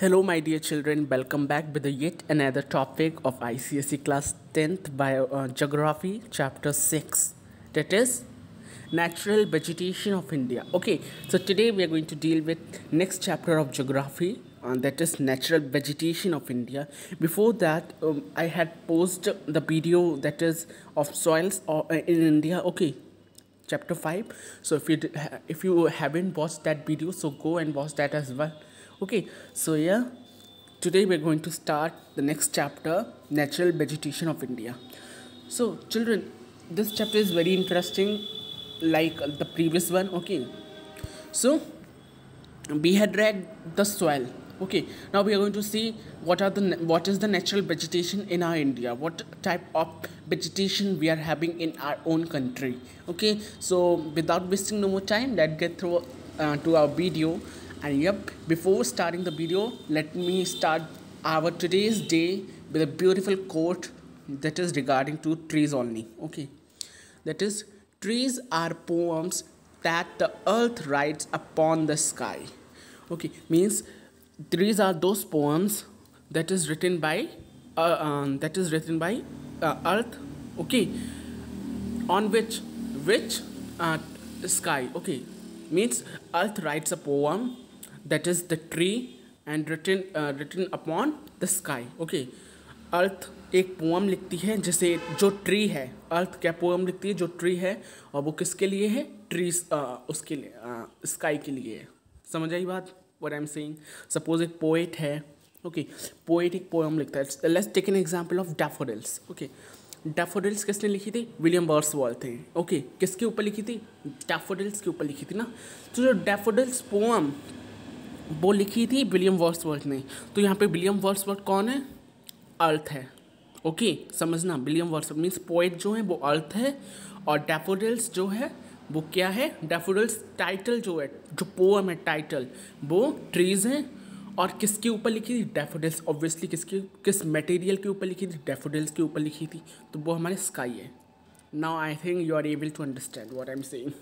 Hello, my dear children. Welcome back with yet another topic of ICSE class 10th Geography, chapter 6. That is natural vegetation of India. Okay, so today we are going to deal with next chapter of geography, that is natural vegetation of India. Before that, I had posted the video that is of soils in India. Okay, chapter 5. So if you haven't watched that video, so go and watch that as well. Okay, so yeah, today we're going to start the next chapter, natural vegetation of India. So children, this chapter is very interesting like the previous one. Okay, so we had read the soil. Okay, now we are going to see what is the natural vegetation in our India, what type of vegetation we are having in our own country. Okay, so without wasting no more time, let's get through to our video. And yep, before starting the video, let me start our today's day with a beautiful quote that is regarding to trees only. Okay, that is, trees are poems that the earth writes upon the sky. Okay, means trees are those poems that is written by earth. Okay, on which sky. Okay, means earth writes a poem, that is the tree, and written upon the sky. Okay, अर्थ एक pome लिखती है, जैसे जो tree है, अर्थ क्या pome लिखती है जो ट्री है, और वो किसके लिए है, ट्रीज, उसके लिए, स्काई के लिए है. समझ आई बात, what I am saying. Suppose एक पोएट है. ओके, पोएट एक पोएम लिखता है. Let's take an example of daffodils. Okay, daffodils किसने लिखी थी, विलियम वर्ड्सवर्थ थे. ओके, किसके ऊपर लिखी थी, डैफोडिल्स के ऊपर लिखी थी ना. तो जो डैफोडिल्स पोम वो लिखी थी विलियम वर्ड्सवर्थ ने. तो यहाँ पे विलियम वर्ड्सवर्थ कौन है, अर्थ है. ओके, समझना, विलियम वर्ड्सवर्थ मीन्स पोएट जो है वो अर्थ है, और डैफोडिल्स जो है वो क्या है, डैफोडिल्स टाइटल जो है, जो पोएम है टाइटल, वो ट्रीज हैं. और किसके ऊपर लिखी थी, डैफोडिल्स. ऑब्वियसली किस मटेरियल के ऊपर लिखी थी, डैफोडिल्स के ऊपर लिखी थी. तो वो हमारे स्काई है. Now I think you are able to understand what I am saying.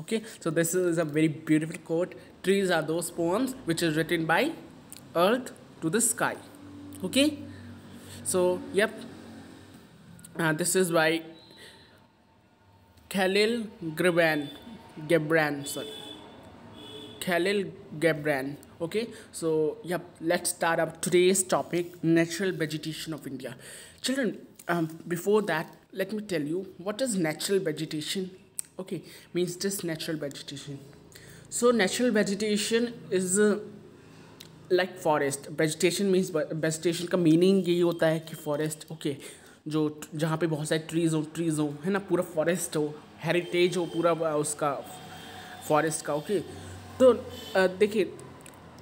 Okay, so this is a very beautiful quote. Trees are those poems which is written by earth to the sky. Okay, so yep, this is by Khalil Gibran. Khalil Gibran. Okay, so yep, let's start up today's topic, natural vegetation of India. Children, before that, let me tell you what is natural vegetation. Okay, means just natural vegetation. So natural vegetation is like forest. Vegetation means, vegetation का meaning यही होता है कि forest. Okay, जो जहाँ पे बहुत सारे ट्रीज हो है ना, पूरा फॉरेस्ट हो, हेरिटेज हो पूरा उसका फॉरेस्ट का. ओके, तो देखिए,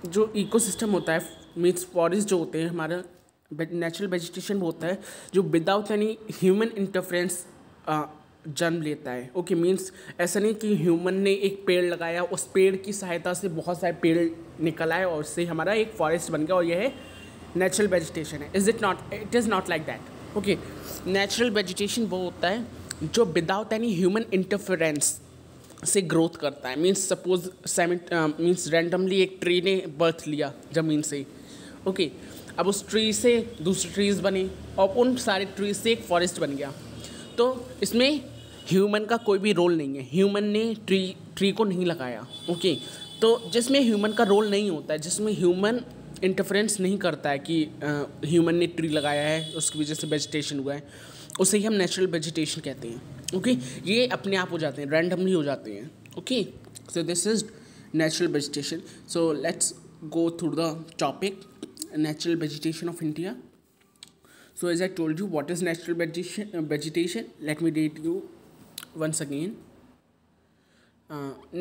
जो इकोसिस्टम होता है, मीन्स फॉरेस्ट जो होते हैं हमारा, नेचुरल वेजिटेशन वो होता है जो विदाउट एनी ह्यूमन इंटरफेरेंस जन्म लेता है. ओके, मीन्स ऐसा नहीं कि ह्यूमन ने एक पेड़ लगाया, उस पेड़ की सहायता से बहुत सारे पेड़ निकल आए और उससे हमारा एक फॉरेस्ट बन गया, और यह है नेचुरल वेजिटेशन है. It is not like that. Okay, natural vegetation वो होता है जो विदाउट एनी ह्यूमन इंटरफेरेंस से ग्रोथ करता है. मीन्स सपोज मीन्स रैंडमली एक ट्री ने बर्थ लिया ज़मीन से. ओके, अब उस ट्री से दूसरी ट्रीज़ बनी, और उन सारे ट्रीज से एक फॉरेस्ट बन गया. तो इसमें ह्यूमन का कोई भी रोल नहीं है, ह्यूमन ने ट्री को नहीं लगाया. ओके, तो जिसमें ह्यूमन का रोल नहीं होता है, जिसमें ह्यूमन इंटरफेरेंस नहीं करता है कि ह्यूमन ने ट्री लगाया है उसकी वजह से वेजिटेशन हुआ है, उसे ही हम नेचुरल वेजिटेशन कहते हैं. ओके, ये अपने आप हो जाते हैं, रैंडमली हो जाते हैं. Okay, so this is natural vegetation. So let's go through the topic, natural vegetation of India. So as I told you, what is natural vegetation? Let me read you once again.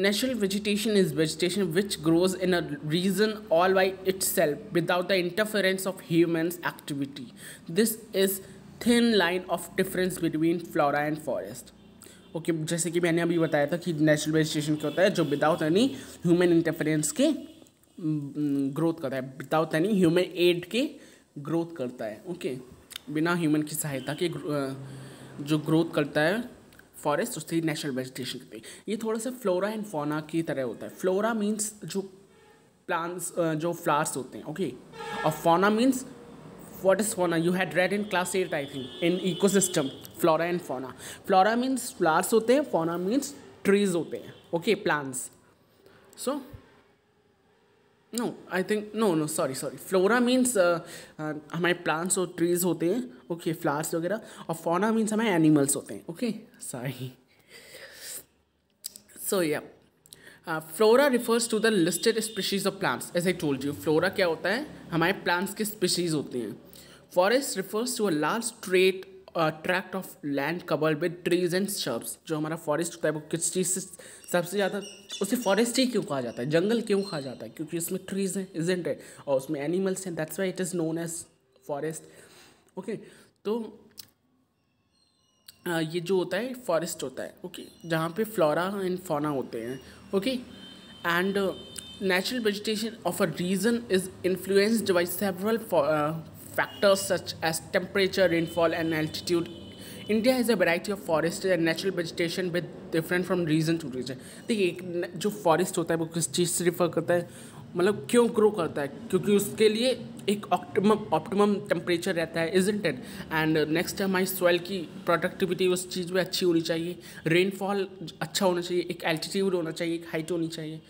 Natural vegetation is vegetation which grows in a region all by itself without the interference of humans' activity. This is thin line of difference between flora and forest. Okay, जैसे कि मैंने अभी बताया था कि natural vegetation क्या होता है, जो विदाउट एनी ह्यूमन इंटरफेरेंस के ग्रोथ करता है, विदाउट एनी ह्यूमन एड के ग्रोथ करता है. ओके, बिना ह्यूमन की सहायता के जो ग्रोथ करता है फॉरेस्ट, उससे नेचुरल वेजिटेशन करते हैं. ये थोड़ा सा फ्लोरा एंड फौना की तरह होता है. फ्लोरा मीन्स जो प्लांट्स जो फ्लावर्स होते हैं, ओके। और fauna means what is fauna? You had read in class 8 I think in ecosystem, flora and fauna. Flora means flowers होते हैं, fauna means trees होते हैं, okay, plants. So no, I think no sorry flora means हमारे plants और trees होते हैं, okay, flowers वगैरह, और fauna means हमारे animals होते हैं, okay, sorry. So yeah, flora refers to the listed species of plants. As I told you, flora क्या होता है, हमारे plants के species होते हैं. Forest refers to a large tract of land covered with trees and shrubs. जो हमारा forest होता है वो किस चीज़ से सबसे ज़्यादा, उसे फॉरेस्ट ही क्यों कहा जाता है, जंगल क्यों कहा जाता है, क्योंकि उसमें ट्रीज हैं, इजंट है, और उसमें एनिमल्स हैं, that's why it is known as forest, okay. तो ये जो होता है फॉरेस्ट होता है, ओके, जहाँ पे फ्लोरा एंड फौना होते हैं, okay. And natural vegetation of a region is influenced by several factors such as temperature, rainfall and altitude. India has a variety of forest and natural vegetation with different from region to region. देखिए जो forest होता है वो किस चीज़ से refer करता है, मतलब क्यों ग्रो करता है, क्योंकि उसके लिए एक ऑप्टिमम टेम्परेचर रहता है, इजंट इट। एंड नेक्स्ट हमारी सॉइल की प्रोडक्टिविटी उस चीज़ में अच्छी होनी चाहिए, रेनफॉल अच्छा होना चाहिए, एक एल्टीट्यूड होना चाहिए, एक हाइट होनी चाहिए।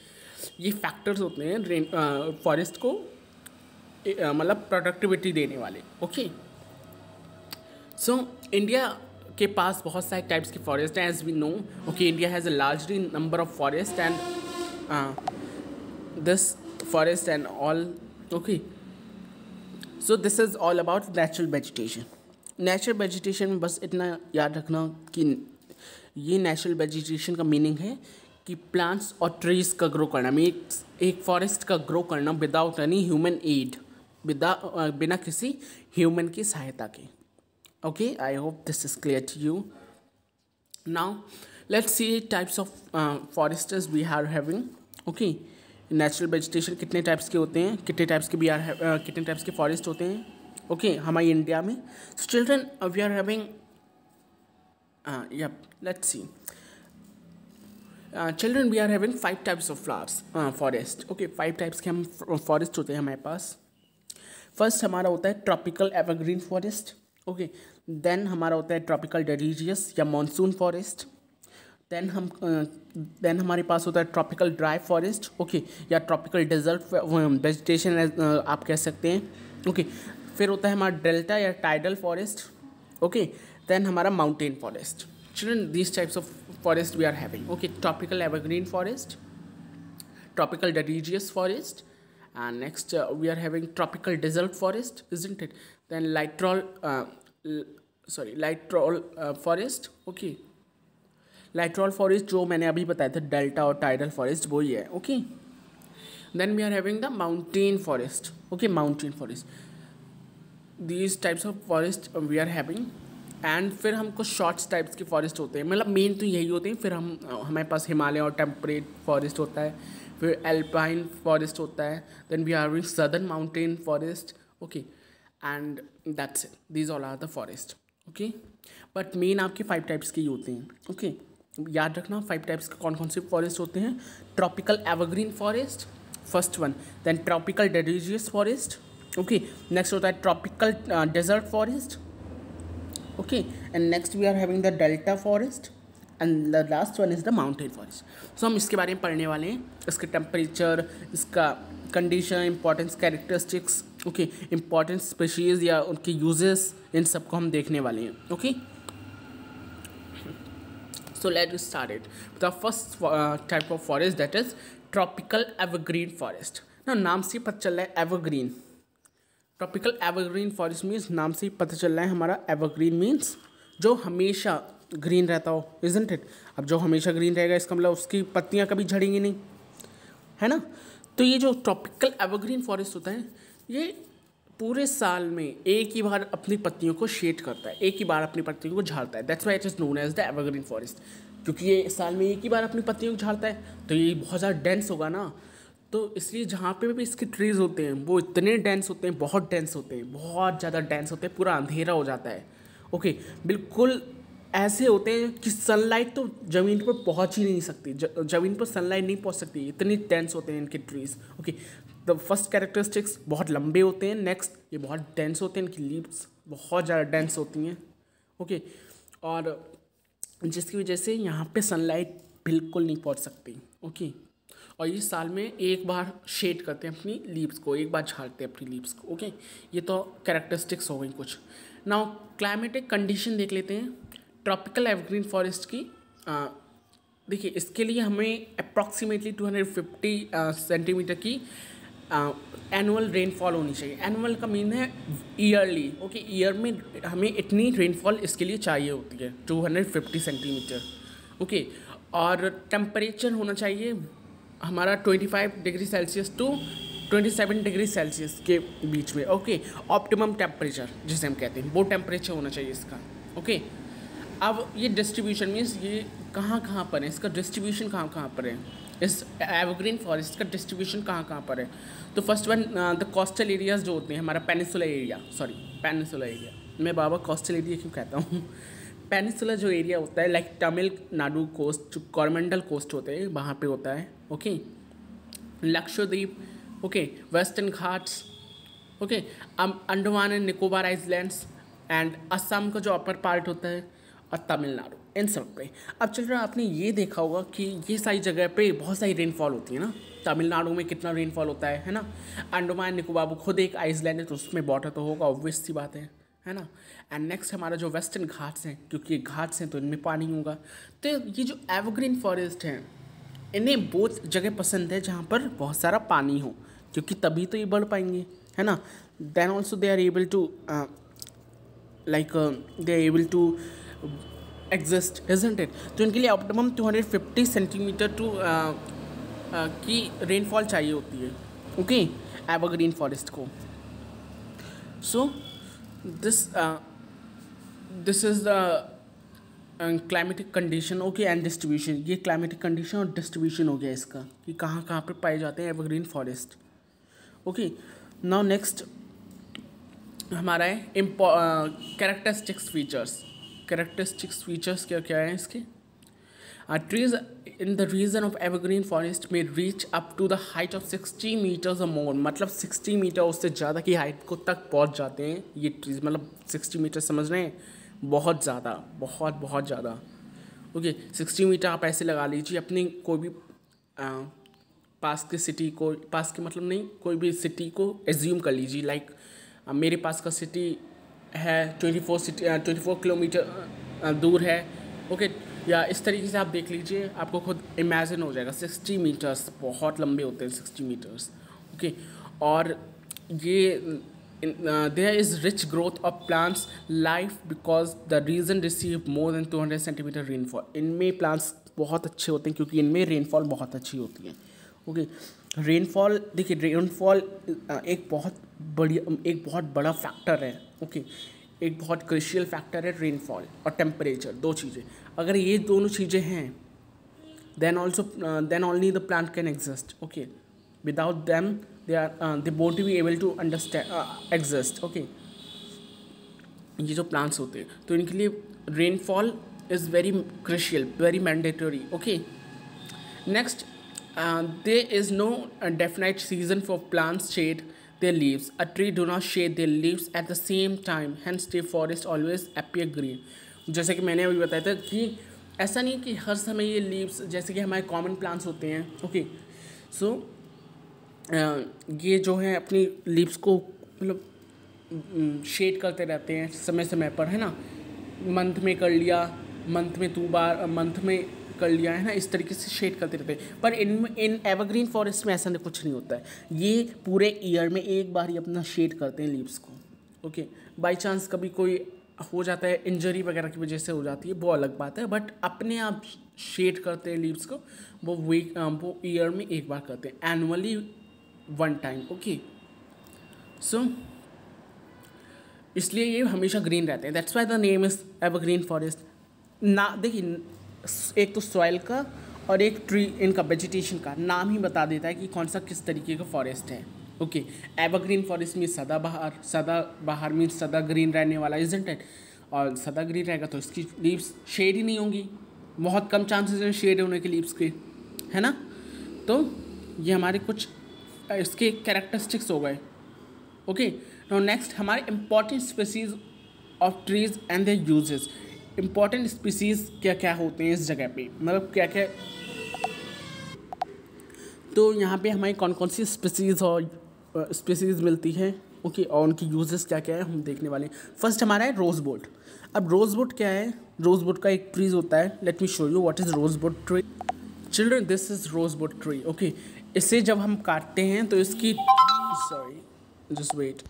ये फैक्टर्स होते हैं फॉरेस्ट को मतलब प्रोडक्टिविटी देने वाले, ओके। सो इंडिया के पास बहुत सारे टाइप्स की फॉरेस्ट हैं, as we know, okay. India has a largely number of forest and this forest and all, okay. So this is all about natural vegetation. Natural vegetation में बस इतना याद रखना कि ये नेचुरल वेजिटेशन का मीनिंग है कि प्लांट्स और ट्रीज का ग्रो करना, एक फॉरेस्ट का ग्रो करना विदाउट एनी ह्यूमन एड, बिना किसी ह्यूमन की सहायता के, okay. I hope this is clear to you. Now let's see types of foresters we are having, okay. Natural vegetation कितने टाइप्स के होते हैं, कितने टाइप्स के कितने टाइप्स के फॉरेस्ट होते हैं, ओके, हमारी इंडिया में. So children we are having, let's see. Children, we are having 5 types of flowers forest, okay. 5 types के हम फॉरेस्ट होते हैं हमारे पास. फर्स्ट हमारा होता है tropical evergreen forest, okay. Then हमारा होता है ट्रॉपिकल डेरिजियस या मॉनसून फॉरेस्ट. देन हमारे पास होता है ट्रॉपिकल ड्राई फॉरेस्ट, ओके, या ट्रॉपिकल डेजर्ट वेजिटेशन आप कह सकते हैं, ओके. फिर होता है हमारा डेल्टा या टाइडल फॉरेस्ट, ओके. देन हमारा mountain forest. Children, these types of forest we are having, okay. Tropical evergreen forest, tropical deciduous forest, and next we are having tropical desert forest, isn't it? Then littoral forest, okay. Littoral forest जो मैंने अभी बताया था delta और tidal forest वही है, okay. Then we are having the mountain forest, okay, mountain forest. These types of forest we are having. And फिर हम कुछ शॉर्ट्स टाइप्स के फॉरेस्ट होते हैं, मतलब मेन तो यही होते हैं. फिर हमारे पास हिमालय और टेम्परेट फॉरेस्ट होता है, फिर एल्पाइन फॉरेस्ट होता है. Then we are with southern mountain forest, okay. And that's it, these all are the forest, okay. But main आपके 5 टाइप्स के ही होते हैं, ओके. याद रखना 5 टाइप्स के कौन कौन से फॉरेस्ट होते हैं. Tropical evergreen forest, first one. Then tropical deciduous forest, okay. Next होता है tropical desert forest, okay. And next we are having the delta forest and the last one is the mountain forest. So हम इसके बारे में पढ़ने वाले हैं, इसके टेम्परेचर, इसका condition, importance, characteristics, okay, important species या उनके यूजेस, इन सबको हम देखने वाले हैं, okay. So let's start it. The first type of forest, that is tropical evergreen forest. Now नाम से पता चल रहा है evergreen. Tropical evergreen forest means, नाम से ही पता चल रहा है हमारा एवरग्रीन मीन्स जो हमेशा ग्रीन रहता हो, इजंट इट. अब जो हमेशा ग्रीन रहेगा इसका मतलब उसकी पत्तियां कभी झड़ेंगी नहीं, है ना. तो ये जो ट्रॉपिकल एवरग्रीन फॉरेस्ट होता है ये पूरे साल में एक ही बार अपनी पत्तियों को शेड करता है, एक ही बार अपनी पत्तियों को झाड़ता है. That's why it is known as the evergreen forest. क्योंकि ये साल में एक ही बार अपनी पत्तियों को झाड़ता है तो ये बहुत ज़्यादा डेंस होगा ना. तो इसलिए जहाँ पे भी इसके ट्रीज़ होते हैं वो इतने डेंस होते हैं, बहुत डेंस होते हैं, बहुत ज़्यादा डेंस होते हैं, पूरा अंधेरा हो जाता है, ओके. बिल्कुल ऐसे होते हैं कि सनलाइट तो ज़मीन पर पहुँच ही नहीं सकती, ज़मीन पर सनलाइट नहीं पहुँच सकती, इतनी डेंस होते हैं इनके trees, okay. The first characteristics बहुत लंबे होते हैं, नेक्स्ट ये बहुत डेंस होते हैं, इनकी लीव्स बहुत ज़्यादा डेंस होती हैं, ओके, और जिसकी वजह से यहाँ पे सनलाइट बिल्कुल नहीं पहुँच सकती, ओके, और ये साल में एक बार शेड करते हैं अपनी लीव्स को, एक बार झाड़ते हैं अपनी लीव्स को, ओके। ये तो कैरेक्टरिस्टिक्स हो गई कुछ। नाउ क्लाइमेटिक कंडीशन देख लेते हैं ट्रॉपिकल एवरग्रीन फॉरेस्ट की। देखिए इसके लिए हमें अप्रॉक्सीमेटली 250 सेंटीमीटर की एनुअल रेनफॉल होनी चाहिए। एनुअल का मीन है ईयरली, ओके, ईयर में हमें इतनी रेनफॉल इसके लिए चाहिए होती है 250 सेंटीमीटर, ओके। और टेम्परेचर होना चाहिए हमारा 25 degree Celsius to 27 degree Celsius के बीच में, ओके। ऑप्टिमम टेम्परेचर जिसे हम कहते हैं वो टेम्परेचर होना चाहिए इसका, ओके। अब ये डिस्ट्रीब्यूशन मीन्स ये कहाँ कहाँ पर है, इसका डिस्ट्रीब्यूशन कहाँ कहाँ पर है, इस एवरग्रीन फॉरेस्ट का डिस्ट्रीब्यूशन कहाँ कहाँ पर है। तो first one the coastal areas जो होते हैं, हमारा पेनिसुला एरिया, मैं बाबा कोस्टल एरिया क्यों कहता हूँ पेनिसुला जो एरिया होता है लाइक तमिलनाडु कोस्ट, जो कॉरमेंडल कोस्ट होते हैं वहाँ पे होता है, okay. Lakshadweep, okay, western Ghats, okay, Andaman and Nicobar islands and Assam का जो अपर पार्ट होता है, और तमिलनाडु, इन सब पे। अब चल रहा आपने ये देखा होगा कि ये सारी जगह पे बहुत सारी रेनफॉल होती है ना। तमिलनाडु में कितना रेनफॉल होता है ना। अंडमान निकोबार खुद एक आइसलैंड है तो उसमें वाटर तो होगा, ऑब्वियस सी बात है ना। एंड नेक्स्ट हमारा जो वेस्टर्न घाट्स हैं, क्योंकि ये घाट्स हैं तो इनमें पानी होगा। तो ये जो एवरग्रीन फॉरेस्ट हैं इन्हें बहुत जगह पसंद है जहाँ पर बहुत सारा पानी हो, क्योंकि तभी तो ये बढ़ पाएंगे, है ना। Then also they are able to they are able to exist, isn't it. तो इनके लिए ऑप्टिमम 250 सेंटीमीटर टू की रेनफॉल चाहिए होती है, ओके, एवरग्रीन फॉरेस्ट को। So this is the climatic condition, okay, and distribution. ये क्लाइमेटिक कंडीशन और डिस्ट्रीब्यूशन हो गया इसका कि कहाँ कहाँ पे पाए जाते हैं evergreen forest, okay. Now next हमारा है कैरेक्टरिस्टिक्स फीचर्स क्या क्या है इसके। Trees in the region of evergreen forest में reach up to the height of 60 meters और मोर, मतलब 60 मीटर उससे ज़्यादा की हाइट को तक पहुंच जाते हैं ये ट्रीज। मतलब 60 मीटर समझ रहे हैं, बहुत ज़्यादा, बहुत ज़्यादा, ओके। 60 मीटर आप ऐसे लगा लीजिए अपनी कोई भी पास के सिटी को, पास के मतलब नहीं, कोई भी सिटी को एज्यूम कर लीजिए। लाइक मेरे पास का सिटी है 24 किलोमीटर दूर है, ओके, या इस तरीके से आप देख लीजिए, आपको खुद इमेजिन हो जाएगा। 60 मीटर्स बहुत लंबे होते हैं 60 मीटर्स, ओके। और ये there is rich growth of plants life because the region receive more than 200 centimetre rainfall. इनमें प्लांट्स बहुत अच्छे होते हैं क्योंकि इनमें रेनफॉल बहुत अच्छी होती है, ओके। रेनफॉल, देखिए रेनफॉल एक बहुत बड़ा फैक्टर है, ओके, एक बहुत क्रिशियल फैक्टर है रेनफॉल और टेम्परेचर, दो चीज़ें। अगर ये दोनों चीज़ें हैं then only the plant can exist, okay. Without them they won't be able to exist, okay. ये जो प्लांट्स होते हैं तो इनके लिए rainfall is very crucial, very mandatory, okay. Next there is no definite season for plants shade their leaves. A tree do not shade their leaves at the same time, hence the forest always appear green. जैसे कि मैंने अभी बताया था कि ऐसा नहीं कि हर समय ये लीव्स, जैसे कि हमारे कॉमन प्लांट्स होते हैं, ओके। सो ये जो है अपनी लीव्स को मतलब शेड करते रहते हैं समय समय पर, है ना। मंथ में कर लिया, मंथ में 2 बार, मंथ में कर लिया, है ना, इस तरीके से शेड करते रहते हैं। पर इन एवरग्रीन फॉरेस्ट में ऐसा कुछ नहीं होता है, ये पूरे ईयर में एक बार ही अपना शेड करते हैं लीव्स को, ओके। बाई चांस कभी कोई हो जाता है, इंजरी वगैरह की वजह से हो जाती है, वो अलग बात है, बट अपने आप शेड करते हैं लीव्स को, वो ईयर में एक बार करते हैं, एनुअली 1 टाइम, ओके। सो इसलिए ये हमेशा ग्रीन रहते हैं, that's why the name is evergreen forest. ना देखिए, एक तो सॉइल का और एक ट्री, इनका वेजिटेशन का नाम ही बता देता है कि कौन सा किस तरीके का फॉरेस्ट है, ओके। एवरग्रीन फॉरेस्ट में सदाबहार मीन्स सदा ग्रीन रहने वाला, इजंट इट। और सदा ग्रीन रहेगा तो इसकी लीव्स शेड ही नहीं होंगी, बहुत कम चांसेस हैं शेड होने के लीव्स के, है ना। तो ये हमारे कुछ इसके कैरेक्टरिस्टिक्स हो गए। ओके, नाउ नेक्स्ट हमारे important species of trees and there uses. Important species क्या क्या होते हैं इस जगह पे, मतलब क्या क्या, तो यहाँ पे हमारी कौन कौन सी स्पीसीज और स्पीसीज मिलती है। ओके, और उनकी यूजेस क्या क्या है हम देखने वाले हैं। फर्स्ट हमारा है रोजवुड। अब रोजवुड क्या है, रोजवुड का एक ट्रीज होता है। Let me show you what is rosewood tree. Children, this is rosewood tree. Okay, इसे जब हम काटते हैं तो इसकी, सॉरी जस्ट वेट,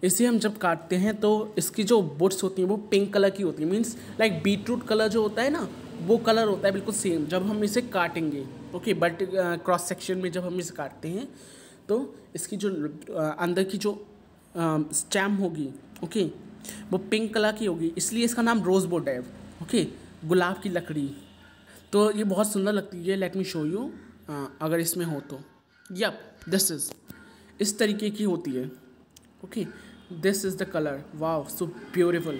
इसे हम जब काटते हैं तो इसकी जो बुड्स होती हैं वो पिंक कलर की होती है। मीन्स लाइक बीटरूट कलर जो होता है ना, वो कलर होता है बिल्कुल सेम जब हम इसे काटेंगे। ओके, बट क्रॉस सेक्शन में जब हम इसे काटते हैं तो इसकी जो अंदर की जो स्टेम होगी, ओके, वो पिंक कलर की होगी, इसलिए इसका नाम रोजवुड है। ओके, गुलाब की लकड़ी। तो ये बहुत सुंदर लगती है। लेट मी शो यू, अगर इसमें हो तो, यप दिस इज इस तरीके की होती है। Okay, this is the colour, wow so beautiful.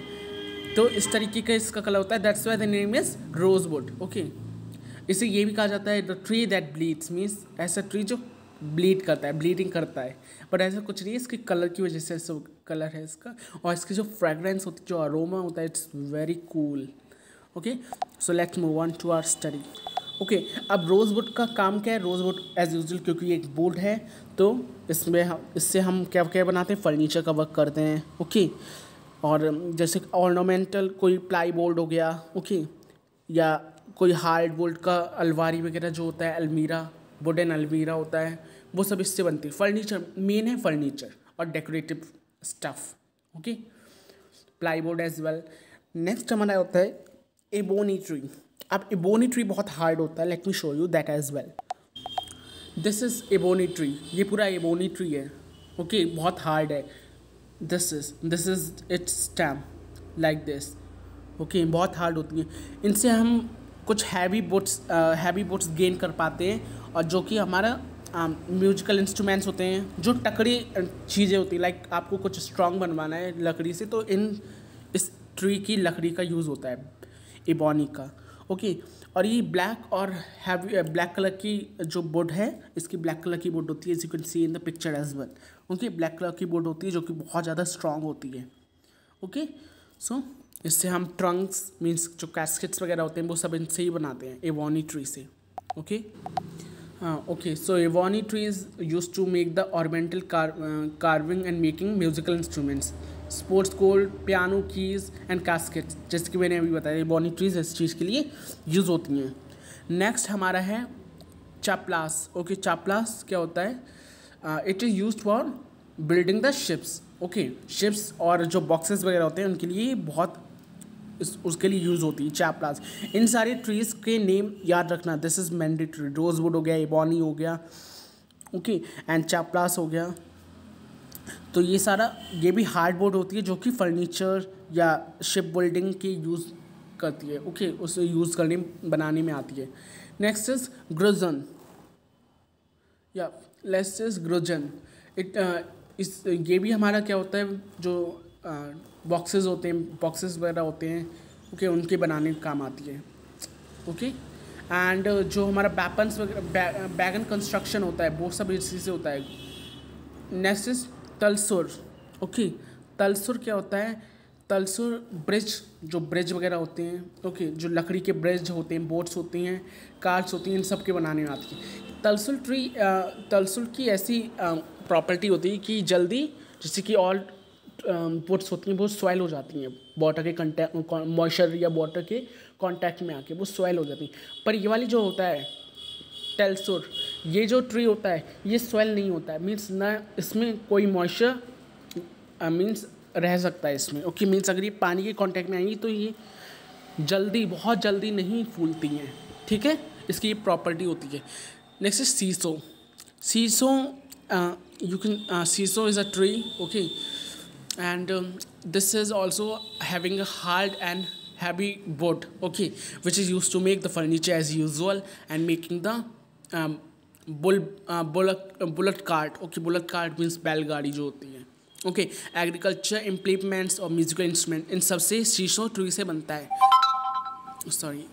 तो इस तरीके का इसका कलर होता है, that's why the name is rosewood. Okay, इसे ये भी कहा जाता है the tree that bleeds, means ऐसा ट्री जो ब्लीड करता है, ब्लीडिंग करता है। बट ऐसा कुछ नहीं है, इसके कलर की वजह से सब कलर है इसका। और इसकी जो फ्रेगरेंस होती है, जो अरोमा होता है, it's very cool. Okay, so let's move on to our study. Okay, अब रोजवुड का काम क्या है। रोजवुड एज यूजुअल, क्योंकि ये एक वुड है, तो इससे हम क्या क्या बनाते हैं, फर्नीचर का वर्क करते हैं। ओके, और जैसे ऑर्नामेंटल कोई प्लाई बोर्ड हो गया, ओके, या कोई हार्ड वुड का अलमारी वगैरह जो होता है, अलमीरा, वुडन अलमीरा होता है, वो सब इससे बनती है। फर्नीचर मेन है, फर्नीचर और decorative stuff. Okay, ply board as well. Next हमारा होता है एबोनी ट्री। अब एबोनी ट्री बहुत हार्ड होता है, let me show you that as well. This is ebony tree, ये पूरा एबोनी ट्री है। ओके, बहुत हार्ड है। This is its stem like this. Okay, बहुत हार्ड होती है। इनसे हम कुछ हैवी बोट्स गेन कर पाते हैं, और जो कि हमारा म्यूजिकल इंस्ट्रूमेंट्स होते हैं, जो टकरी चीज़ें होती हैं, लाइक आपको कुछ स्ट्रॉन्ग बनवाना है लकड़ी से, तो इस ट्री की लकड़ी का यूज़ होता है, इबोनी का। ओके, और ये ब्लैक और हैवी ब्लैक कलर की जो वुड है, इसकी ब्लैक कलर की वुड होती है, as you can see in the picture as well. Okay, black colour की वुड होती है जो कि बहुत ज़्यादा स्ट्रॉन्ग होती है। ओके, सो इससे हम ट्रंक्स, मीन्स जो कैस्केट्स वगैरह होते हैं, वो सब इनसे ही बनाते हैं, एवोनी ट्री से। Okay, okay, so ebony tree is use to make the ornamental carving and making musical instruments, sports कोल्ड, पियानो कीज एंड कैस्केट्स, जैसे कि मैंने अभी बताया, एवोनी ट्रीज इस चीज़ के लिए यूज़ होती हैं। नेक्स्ट हमारा है चाप्लास। ओके, चाप्लास क्या होता है, it is use for building the ships. Okay, ships और जो बॉक्सेस वगैरह होते हैं उनके लिए बहुत उसके लिए यूज़ होती है चाप्लास। इन सारे ट्रीज़ के नेम याद रखना, दिस इज़ मैंडेटरी। रोजवुड हो गया, एबोनी हो गया, ओके, एंड चाप्लास हो गया। तो ये सारा, ये भी हार्डवुड होती है जो कि फर्नीचर या शिप बिल्डिंग के यूज़ करती है। ओके, उसे यूज़ करने बनाने में आती है। नेक्स्ट इज ग्रोजन, या लेट्स इज ग्रोजन। ये भी हमारा क्या होता है, जो बॉक्सेस होते हैं, बॉक्सेस वगैरह होते हैं, ओके, उनके बनाने का काम आती है। ओके, एंड जो हमारा वेपन्स वगैरह, बैगन कंस्ट्रक्शन होता है, वो सब इसी से होता है। नेक्स्ट इज तलसुर। ओके, तलसुर क्या होता है, तलसुर ब्रिज, जो ब्रिज वगैरह होते हैं, ओके, जो लकड़ी के ब्रिज होते हैं, बोट्स होती हैं, कार्स होती हैं, इन सब के बनाने में आती है। तलसुल की ऐसी प्रॉपर्टी होती है कि जल्दी, जैसे कि ऑल बोट्स होती हैं वो सॉइल हो जाती हैं, वाटर के कंटैक्ट, मॉइस्चर या वाटर के कांटेक्ट में आके वो सॉइल हो जाती हैं। पर ये वाली जो होता है टेल्सुर, ये जो ट्री होता है, ये सॉइल नहीं होता है, मीन्स ना इसमें कोई मॉइस्चर मीन्स रह सकता है इसमें। ओके, मीन्स अगर ये पानी के कांटेक्ट में आएंगी तो ये बहुत जल्दी नहीं फूलती हैं। ठीक है, इसकी ये प्रॉपर्टी होती है। Next is seesaw. Seesaw, you can Shiso is a tree, okay, and this is also having a hard and heavy wood, okay, which is used to make the furniture as usual and making the bullock cart. Okay, bullock cart means बैलगाड़ी जो होती है। Okay, agriculture implements और musical instrument, इन सबसे शीशो tree से बनता है। Sorry,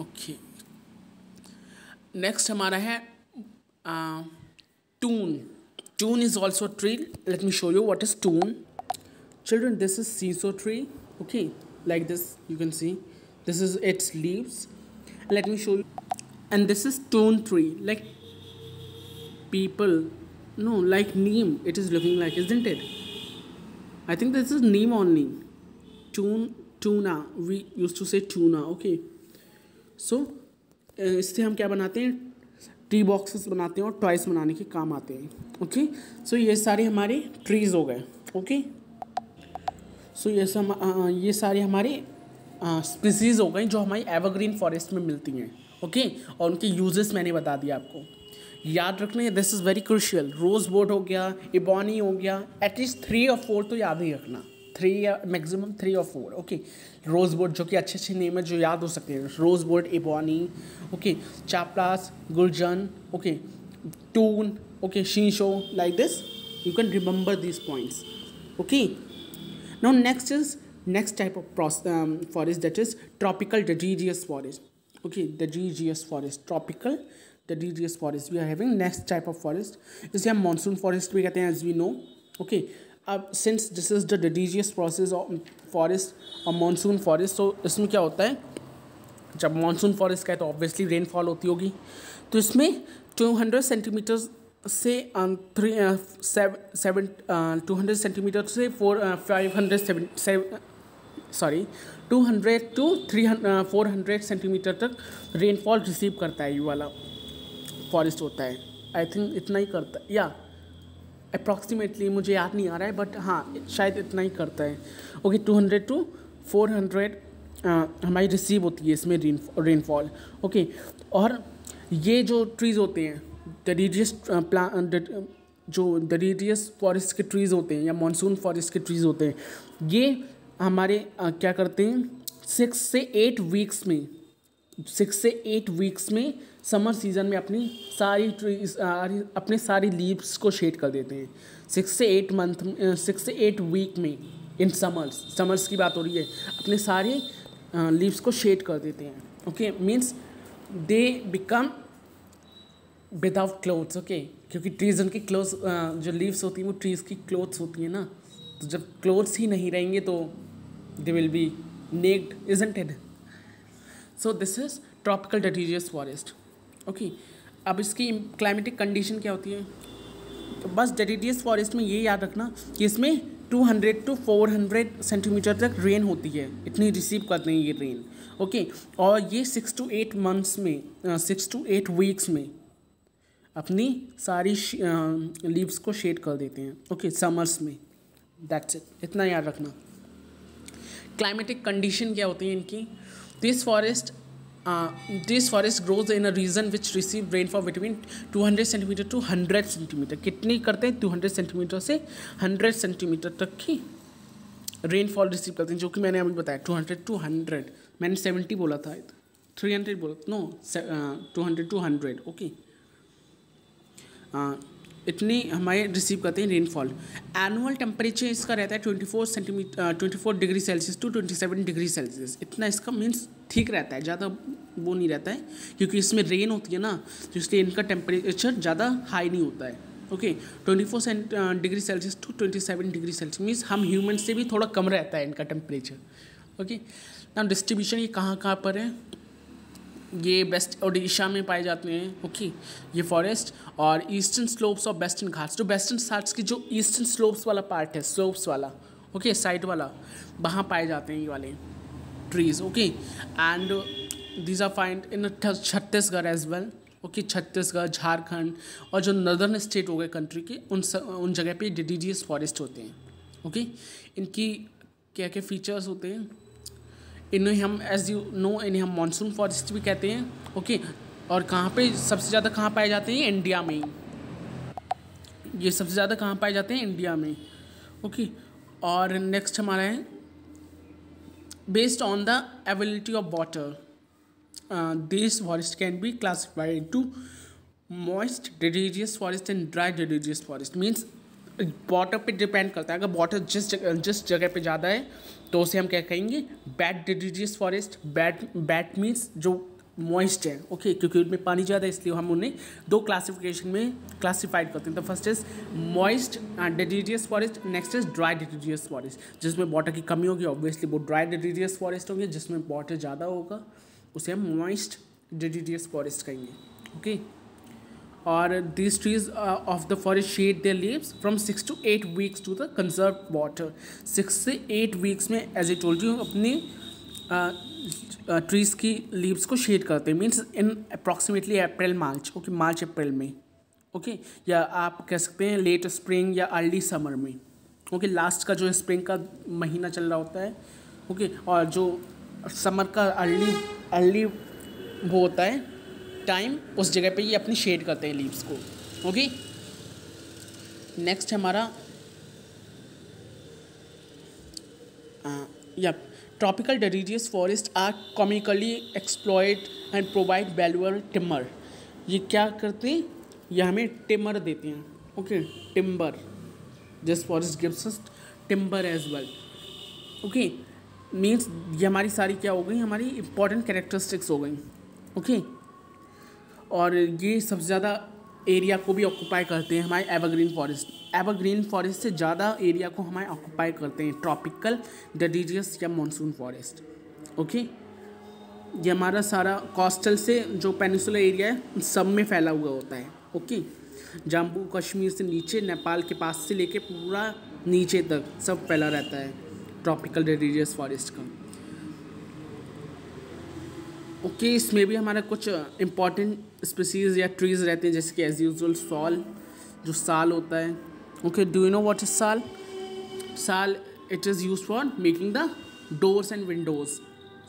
okay. नेक्स्ट हमारा है Toon. Toon is also a tree. Let me show you what is toon. Children, this is seesaw tree. Okay, like this you can see. This is its leaves. Let me show you. And this is toon tree. Like people, no, like neem. It is looking like, isn't it? I think this is neem only. Tuna. We used to say tuna. Okay. So इससे हम क्या बनाते हैं, T boxes बनाते हैं और toys बनाने के काम आते हैं. ओके, सो ये सारे हमारे ट्रीज़ हो गए. ओके, सो ये सारे हमारे स्पीसीज़ हो गए जो हमारी एवरग्रीन फॉरेस्ट में मिलती हैं. ओके, और उनके यूजेस मैंने बता दिया आपको. याद रखना, this is very crucial. Rose wood हो गया, इबॉनी हो गया, एटलीस्ट 3 और 4 तो याद ही रखना. 3 या मैक्सिमम 3 और 4. ओके, रोज वुड जो कि अच्छे अच्छे नेम है जो याद हो सकते हैं. रोज वुड, इबॉनी, ओके, चाप्लास, गुलजन, ओके, टून, ओके, शीशो, like this you can remember these points. Okay, now next type of forest, that is tropical deciduous forest. Okay, deciduous forest, tropical deciduous forest. We are having next type of forest. इसे हम monsoon forest भी कहते हैं, as we know. Okay, अब since this is the deciduous process of forest और monsoon forest, so इसमें क्या होता है, जब monsoon forest का है तो obviously rainfall होती होगी. तो इसमें 200 सेंटीमीटर से 200 सेंटीमीटर से 200 to 400 सेंटीमीटर तक रेनफॉल रिसीव करता है. ये वाला फॉरेस्ट होता है. आई थिंक इतना ही करता है, या अप्रॉक्सीमेटली मुझे याद नहीं आ रहा है, बट हाँ शायद इतना ही करता है. ओके, 200 to 400 हमारी रिसीव होती है इसमें रेनफॉल. ओके, और ये जो ट्रीज़ होते हैं जो डेरिडियस फॉरेस्ट के ट्रीज़ होते हैं या मानसून फॉरेस्ट के ट्रीज़ होते हैं, ये हमारे क्या करते हैं, 6 से 8 वीक्स में समर सीज़न में अपनी सारी ट्रीज अपने सारी लीव्स को शेड कर देते हैं. 6 से 8 वीक में इन समर्स की बात हो रही है, अपने सारे लीव्स को शेड कर देते हैं. Okay, means they become without clothes. Okay, क्योंकि ट्रीज उनकी क्लोथ्स जो लीव्स होती हैं वो ट्रीज़ की क्लोथ्स होती हैं ना, तो जब क्लोथ्स ही नहीं रहेंगे तो they will be naked, isn't it. So this is tropical deciduous forest. Okay, अब इसकी क्लाइमेटिक कंडीशन क्या होती है, तो बस डेसिडियस फॉरेस्ट में ये याद रखना कि इसमें 200 to 400 सेंटीमीटर तक रेन होती है, इतनी रिसीव करते हैं ये रेन. ओके, और ये 6 to 8 मंथ्स में 6 to 8 वीक्स में अपनी सारी लीव्स को शेड कर देते हैं. ओके, समर्स में. दैट्स इट, इतना याद रखना. क्लाइमेटिक कंडीशन क्या होती है इनकी. This forest grows in a region which receive rainfall between 200 centimetre to 100 centimetre. कितनी करते हैं, 200 सेंटीमीटर से 100 सेंटीमीटर तक की रेनफॉल रिसीव करते हैं, जो कि मैंने अभी बताया 200 to 100. मैंने 70 बोला था, 300 बोला, नो 200 to 100. ओके, इतनी हमारे रिसीव करते हैं रेनफॉल. एनुअल टेम्परेचर इसका रहता है 24 degree Celsius to 27 degree Celsius. इतना इसका मीन्स ठीक रहता है, ज़्यादा वो नहीं रहता है, क्योंकि इसमें रेन होती है ना, तो इसलिए इनका टेम्परेचर ज़्यादा हाई नहीं होता है. Okay, 24 degree Celsius to 27 degree Celsius means हम ह्यूमन से भी थोड़ा कम रहता है इनका टेम्परेचर. ओके, नाउ डिस्ट्रीब्यूशन ये कहाँ कहाँ पर है, ये वेस्ट ओडिशा में पाए जाते हैं. ओके, ये फॉरेस्ट और ईस्टर्न स्लोप्स और वेस्टर्न घाट्स. जो वेस्टर्न घाट्स की जो ईस्टर्न स्लोप्स वाला पार्ट है, स्लोप्स वाला, ओके, साइड वाला, वहाँ पाए जाते हैं ये वाले trees. Okay, and these are find in Chhattisgarh as well. Okay, Chhattisgarh, Jharkhand और जो नदर्न स्टेट हो गए कंट्री के, उन जगह पे डेसिडियस फॉरेस्ट होते हैं. ओके, इनकी क्या क्या फीचर्स होते हैं, इन्हें हम एज यू नो इन्हें हम मानसून फॉरेस्ट भी कहते हैं. ओके, और कहाँ पे सबसे ज़्यादा कहाँ पाए जाते हैं, इंडिया में. ये सबसे ज़्यादा कहाँ पाए जाते हैं, इंडिया में. ओके, और नेक्स्ट हमारा है based on the availability of water, this forest can be classified into moist deciduous forest and dry deciduous forest. Means water पे डिपेंड करता है. अगर वाटर जिस जगह पे ज़्यादा है तो उसे हम क्या कहेंगे, bad deciduous forest. Bad means जो मॉइस्ट है, ओके, क्योंकि उनमें पानी ज़्यादा है इसलिए हम उन्हें दो क्लासिफिकेशन में क्लासीफाइड करते हैं। तो first is moist deciduous forest, next is dry deciduous forest. जिसमें वाटर की कमी होगी ऑब्वियसली वो ड्राई डेडिडियस फॉरेस्ट होंगे, जिसमें वाटर ज़्यादा होगा उसे हम मॉइस्ट डेडिडियस फॉरेस्ट कहेंगे, ओके। और these trees of the forest shade their leaves from 6 to 8 weeks to the conserve water। 6 से 8 weeks में एज ए टोल्ड यू अपनी ट्रीज़ की लीव्स को शेड करते हैं, means in approximately April March, okay, मार्च अप्रैल में, ओके, या आप कह सकते हैं लेट स्प्रिंग या अर्ली समर में, ओके। लास्ट का जो स्प्रिंग का महीना चल रहा होता है, ओके, और जो समर का अर्ली वो होता है टाइम, उस जगह पे ये अपनी शेड करते हैं लीव्स को, ओके। नेक्स्ट हमारा या tropical deciduous forest are economically exploited and provide valuable timber. ये क्या करते हैं, ये हमें टिम्बर देते हैं, okay, timber, this forest gives us timber as well, okay. Means ये हमारी सारी क्या हो गई, हमारी इंपॉर्टेंट कैरेक्टरिस्टिक्स हो गई, ओके। और ये सबसे ज़्यादा एरिया को भी ऑक्यूपाई करते हैं हमारे एवरग्रीन फॉरेस्ट। एवरग्रीन फॉरेस्ट से ज़्यादा एरिया को हमारे ऑक्यूपाई करते हैं ट्रॉपिकल डेडिडियस या मानसून फॉरेस्ट, ओके। ये हमारा सारा कोस्टल से जो पेनिसुलर एरिया है सब में फैला हुआ होता है, ओके। जम्मू कश्मीर से नीचे नेपाल के पास से लेके पूरा नीचे तक सब फैला रहता है ट्रॉपिकल डेडिडियस फॉरेस्ट का, ओके। इसमें भी हमारा कुछ इंपॉर्टेंट स्पीसीज़ या ट्रीज़ रहते हैं, जैसे कि एज यूजुअल सॉल, जो साल होता है, okay. Do you know what is साल? साल it is use for making the doors and Windows.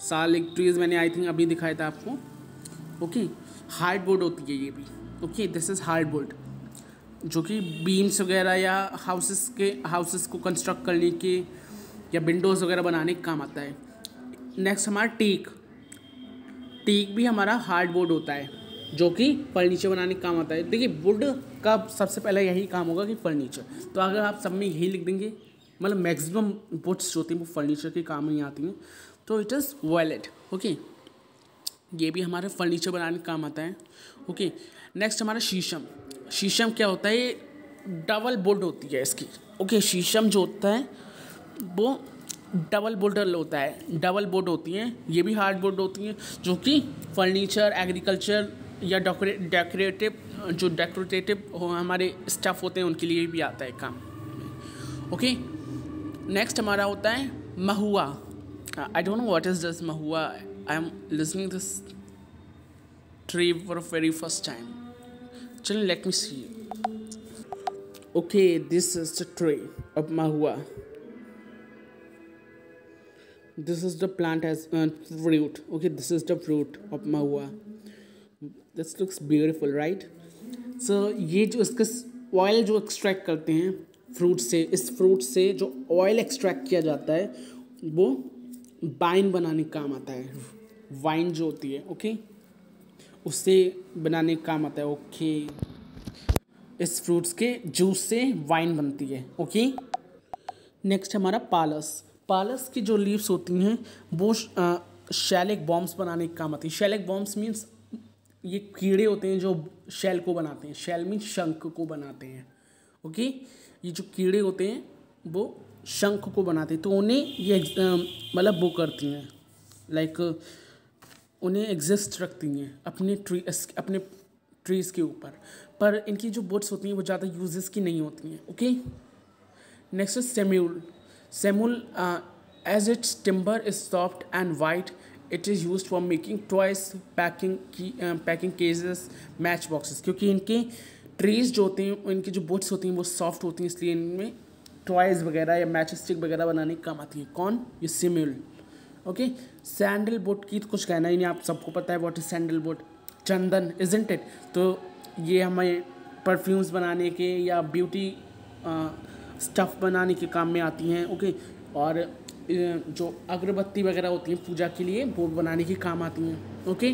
साल एक ट्रीज़ मैंने आई थिंक अभी दिखाया था आपको, ओके। हार्डवुड होती है ये भी, ओके, दिस इज़ हार्डवुड, जो कि बीम्स वगैरह या हाउसेस को कंस्ट्रक्ट करने के या विंडोज़ वगैरह बनाने के काम आता है। नेक्स्ट हमारा टीक भी हमारा हार्डवुड होता है, जो कि फर्नीचर बनाने का काम आता है। देखिए वुड का सबसे पहले यही काम होगा कि फर्नीचर, तो अगर आप सब में यही लिख देंगे, मतलब मैक्सिमम वुड्स जो होती हैं वो फर्नीचर के काम नहीं आती हैं, तो इट इज़ वैलिड, ओके। ये भी हमारे फर्नीचर बनाने का काम आता है, ओके। नेक्स्ट हमारा शीशम क्या होता है, डबल वुड होती है इसकी, ओके। शीशम जो होता है वो डबल वुड होता है, डबल वुड होती हैं, ये भी हार्ड वुड होती हैं, जो कि फर्नीचर, एग्रीकल्चर या डेकोरेटिव हमारे स्टफ़ होते हैं उनके लिए भी आता है काम, ओके। नेक्स्ट हमारा होता है mahua. I don't know what is this mahua, I am listening this tree for very first time. चलिए let me see, okay, this is the tree of mahua. This is the plant as fruit. Okay, this is the fruit of mahua. This looks beautiful, right? So ये जो इसका oil जो extract करते हैं fruit से, इस fruit से जो ऑयल एक्सट्रैक्ट किया जाता है वो वाइन बनाने का काम आता है। वाइन जो होती है, ओके, उससे बनाने का काम आता है, ओके। इस फ्रूट्स के जूस से वाइन बनती है, ओके। नेक्स्ट हमारा पालस की जो लीव्स होती हैं वो शैलिक बॉम्ब्स बनाने के काम आती हैं। शैलिक बॉम्ब्स मीन्स ये कीड़े होते हैं जो शेल को बनाते हैं, शेल मीन्स शंख को बनाते हैं, ओके। ये जो कीड़े होते हैं वो शंख को बनाते हैं, तो उन्हें ये मतलब वो करती हैं, लाइक उन्हें एग्जिस्ट रखती हैं अपने ट्रीज़ के ऊपर, पर इनकी जो बुड्स होती हैं वो ज़्यादा यूजेस की नहीं होती हैं, okay. Next is Samuel as its timber is soft and white, it is used for making toys, packing cases, match boxes। क्योंकि इनके ट्रीज जो होते हैं, इनकी जो बुड्स होती हैं वो सॉफ्ट होती हैं, इसलिए इनमें टॉयज़ वगैरह या मैच स्टिक वगैरह बनाने के काम आती है। कौन? ये सेम्यूल, ओके। सैंडलवुड की तो कुछ कहना ही नहीं, आप सबको पता है what is sandalwood, Chandan, isn't it. तो ये हमें परफ्यूम्स बनाने के या ब्यूटी स्टफ़ बनाने के काम में आती हैं, ओके। और जो अगरबत्ती वगैरह होती हैं पूजा के लिए वो बनाने के काम आती हैं, ओके।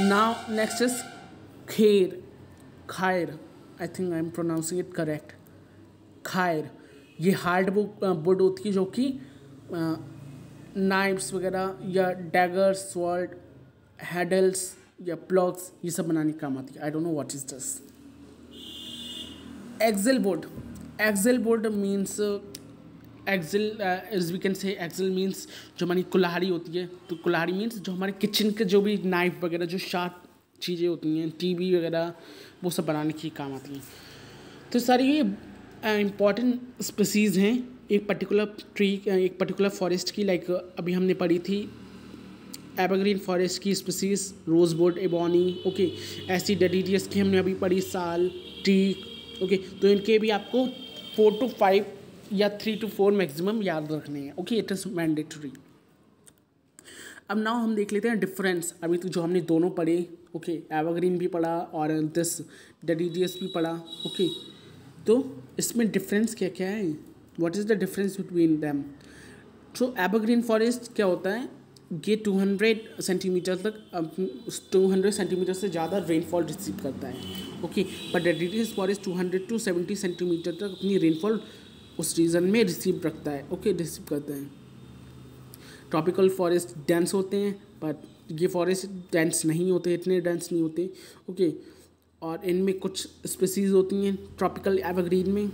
नाउ नेक्स्ट इज खायर, आई think I am pronouncing it correct, खायर। ये हार्ड वुड होती है जो कि नाइफ्स वगैरह या डैगर, स्वॉर्ड हैडल्स या प्लग्स ये सब बनाने का काम आती है। I don't know what is this. Excel board, excel board means excel is we can say excel means जो हमारी कुल्हाड़ी होती है, तो कुल्हाड़ी मीन्स जो हमारे किचन के जो भी नाइफ वगैरह जो शार्प चीज़ें होती हैं, टीवी वगैरह, वो सब बनाने की काम आती हैं। तो सारी ये इम्पॉर्टेंट स्पीसीज़ हैं एक पर्टिकुलर ट्री, एक पर्टिकुलर फॉरेस्ट की। लाइक अभी हमने पढ़ी थी एवरग्रीन फॉरेस्ट की स्पीसीज़ रोजवुड, एबॉनी, ओके। ऐसी डेडिडियस की हमने अभी पढ़ी, साल, टीक, ओके। तो इनके भी आपको 4 to 5 या 3 to 4 मैक्सिमम याद रखने हैं, ओके। It is mandatory. अब नाउ हम देख लेते हैं डिफरेंस। अभी तो जो हमने दोनों पढ़े, ओके, एवरग्रीन भी पढ़ा और दिस डेडिडियस भी पढ़ा, ओके। तो इसमें डिफरेंस क्या क्या है, what is the difference between them. तो एवरग्रीन फॉरेस्ट क्या होता है, ये 200 सेंटीमीटर तक 200 सेंटीमीटर से ज़्यादा रेनफॉल रिसीव करता है, okay. But deciduous forest 200 to 70 centimeter तक अपनी रेनफॉल उस रीजन में रिसीव रखता है, ओके, रिसीव करता है। ट्रॉपिकल फॉरेस्ट डेंस होते हैं, बट ये फॉरेस्ट डेंस नहीं होते, इतने डेंस नहीं होते, ओके। और इनमें कुछ स्पीसीज़ होती हैं ट्रॉपिकल एवरग्रीन में,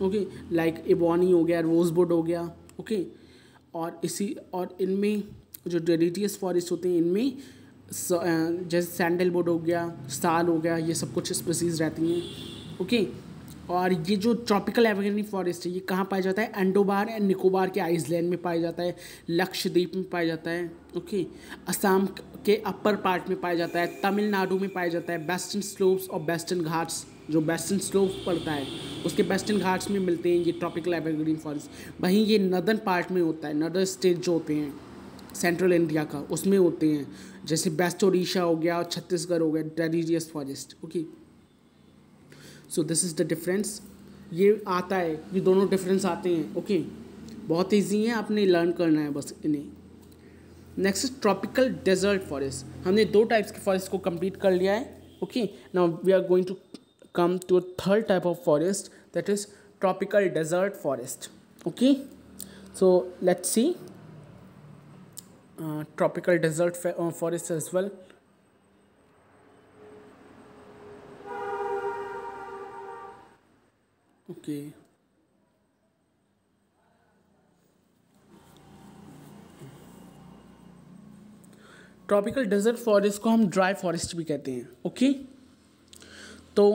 ओके, लाइक एबॉनी हो गया, रोजवुड हो गया, ओके। और इनमें जो डेडिडियस फॉरेस्ट होते हैं इनमें जैसे सैंडलवुड हो गया, साल हो गया, ये सब कुछ स्पीसीज़ रहती हैं, ओके। और ये जो ट्रॉपिकल एवरग्रीन फॉरेस्ट है ये कहाँ पाया जाता है, अंडोबार एंड निकोबार के आइसलैंड में पाया जाता है, लक्षद्वीप में पाया जाता है, ओके। असम के अपर पार्ट में पाया जाता है, तमिलनाडु में पाया जाता है, वेस्टर्न स्लोप्स और वेस्टर्न घाट्स, जो वेस्टर्न स्लोप पड़ता है उसके वेस्टर्न घाट्स में मिलते हैं ये ट्रॉपिकल एवरग्रीन फॉरेस्ट। वहीं ये नदर्न पार्ट में होता है, नदर स्टेट जो होते हैं सेंट्रल इंडिया का उसमें होते हैं, जैसे वेस्ट ओडिशा हो गया, छत्तीसगढ़ हो गया, deciduous forest, okay. So this is the difference. ये आता है, ये दोनों डिफरेंस आते हैं, ओके। बहुत ईजी है, आपने लर्न करना है बस इन्हें। Next tropical desert forest. हमने 2 टाइप्स के फॉरेस्ट को कंप्लीट कर लिया है, okay. Now we are going to come to a third type of forest, that is tropical desert forest, okay. So let's see tropical desert forest as well. Okay, tropical desert forest को हम dry forest भी कहते हैं, okay. तो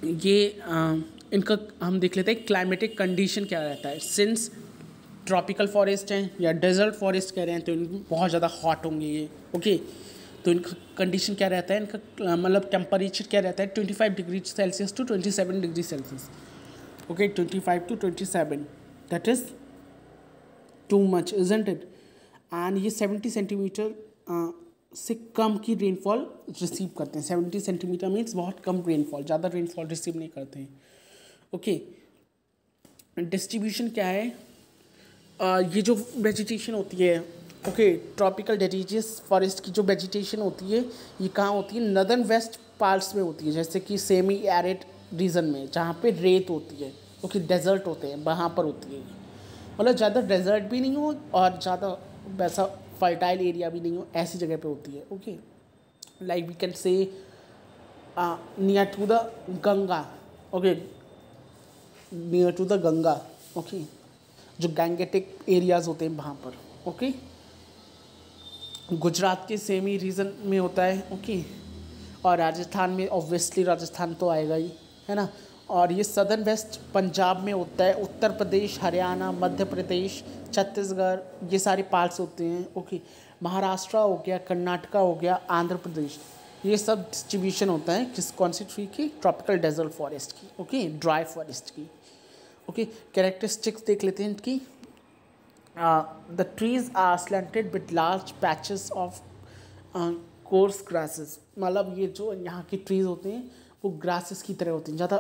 ये इनका हम देख लेते हैं क्लाइमेटिक कंडीशन क्या रहता है। सिंस ट्रॉपिकल फॉरेस्ट हैं या डेजर्ट फॉरेस्ट कह रहे हैं तो इनमें बहुत ज़्यादा हॉट होंगे ये, ओके। तो इनका कंडीशन क्या रहता है, इनका मतलब टेम्परेचर क्या रहता है, 25 degree Celsius to 27 degree Celsius, okay. 25 to 27, that is too much, isn't it. And ये 70 सेंटीमीटर से कम की रेनफॉल रिसीव करते हैं। 70 सेंटीमीटर मीन्स बहुत कम रेनफॉल, ज़्यादा रेनफॉल रिसीव नहीं करते हैं, ओके। डिस्ट्रीब्यूशन क्या है, ये जो वेजिटेशन होती है, ओके, ट्रॉपिकल डेडिडियस फॉरेस्ट की जो वेजिटेशन होती है ये कहाँ होती है, नदर्न वेस्ट पार्ट्स में होती है, जैसे कि सेमी एरिड रीजन में जहाँ पे रेत होती है, ओके, डेजर्ट होते हैं वहाँ पर होती है। मतलब ज़्यादा डेजर्ट भी नहीं हो और ज़्यादा वैसा फर्टाइल एरिया भी नहीं हो, ऐसी जगह पे होती है, okay. Like we can say near to the Ganga, okay, near to the Ganga, okay, जो गैंगेटिक एरियाज होते हैं वहाँ पर, ओके। गुजरात के सेमी रीजन में होता है, ओके। और राजस्थान में ऑब्वियसली राजस्थान तो आएगा ही, है ना। और ये सदर्न वेस्ट पंजाब में होता है, उत्तर प्रदेश, हरियाणा, मध्य प्रदेश, छत्तीसगढ़, ये सारे पार्ट्स होते हैं, ओके। महाराष्ट्र हो गया, कर्नाटका हो गया, आंध्र प्रदेश, ये सब डिस्ट्रीब्यूशन होता है किस कौन सी ट्री की, ट्रॉपिकल डेजर्ट फॉरेस्ट की, ओके, ड्राई फॉरेस्ट की, ओके। कैरेक्टरिस्टिक्स देख लेते हैं इनकी। The trees are slanted with large patches of coarse grasses. मतलब ये जो यहाँ के ट्रीज होते हैं वो ग्रासेस की तरह होते हैं, ज़्यादा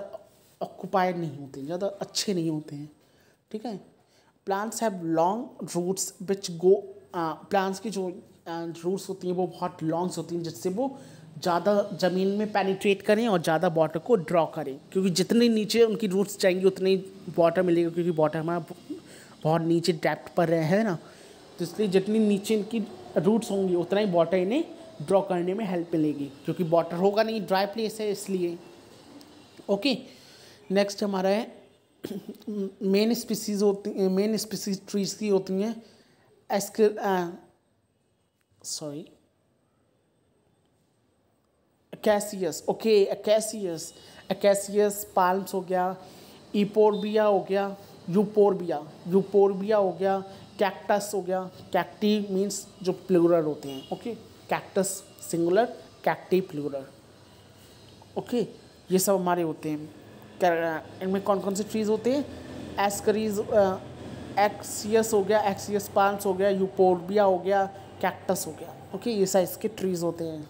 ऑक्यूपाइड नहीं होते हैं, ज़्यादा अच्छे नहीं होते हैं, ठीक है। Plants have long roots which go, plants की जो रूट्स होती हैं वो बहुत लॉन्ग्स होती हैं जिससे वो ज़्यादा ज़मीन में पेनिट्रेट करें और ज़्यादा वाटर को ड्रॉ करें, क्योंकि जितने नीचे उनकी रूट्स जाएंगी उतने ही वाटर मिलेगा, क्योंकि वाटर हमारा बहुत नीचे डेप्थ पर है ना। तो इसलिए जितनी नीचे इनकी रूट्स होंगी उतना ही वाटर इन्हें ड्रॉ करने में हेल्प मिलेगी, क्योंकि वाटर होगा नहीं, ड्राई प्लेस है इसलिए। ओके, नेक्स्ट हमारा है मेन स्पीसीज होती हैं, मेन स्पीसीज ट्रीज की होती हैं सॉरी अकेसियस। ओके, अकेसियस, अकेसियस पाल्म्स हो गया, इपोर्बिया हो गया, यूपोर्बिया, यूपोर्बिया हो गया, कैक्टस हो गया। कैक्टी मीन्स जो प्लूरल होते हैं। Okay, cactus singular, cacti plural. Okay, ये सब हमारे होते हैं। इनमें कौन कौन से ट्रीज होते हैं? एस्करीज, एक्सियस हो गया, एक्सियस पाल्म्स हो गया, यूपोर्बिया हो गया, कैक्टस हो गया। ओके, ये साइज के ट्रीज होते हैं।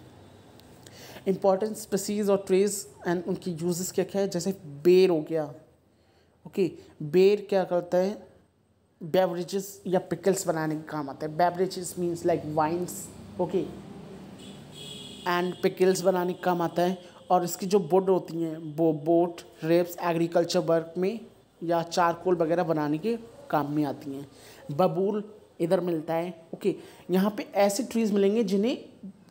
इंपॉर्टेंट स्पीसीज और ट्रीज एंड उनकी यूजेस क्या क्या है? जैसे बेर हो गया। ओके, बेर क्या करता है? बेवरेजेस या पिकल्स बनाने के काम आता है। Beverages means like wines. Okay, and pickles बनाने का काम आता है। और इसकी जो वुड होती हैं वो बोट, रेप्स, एग्रीकल्चर वर्क में या चारकोल वगैरह बनाने के काम में आती हैं। बबूल इधर मिलता है। ओके, यहाँ पे ऐसे ट्रीज मिलेंगे जिन्हें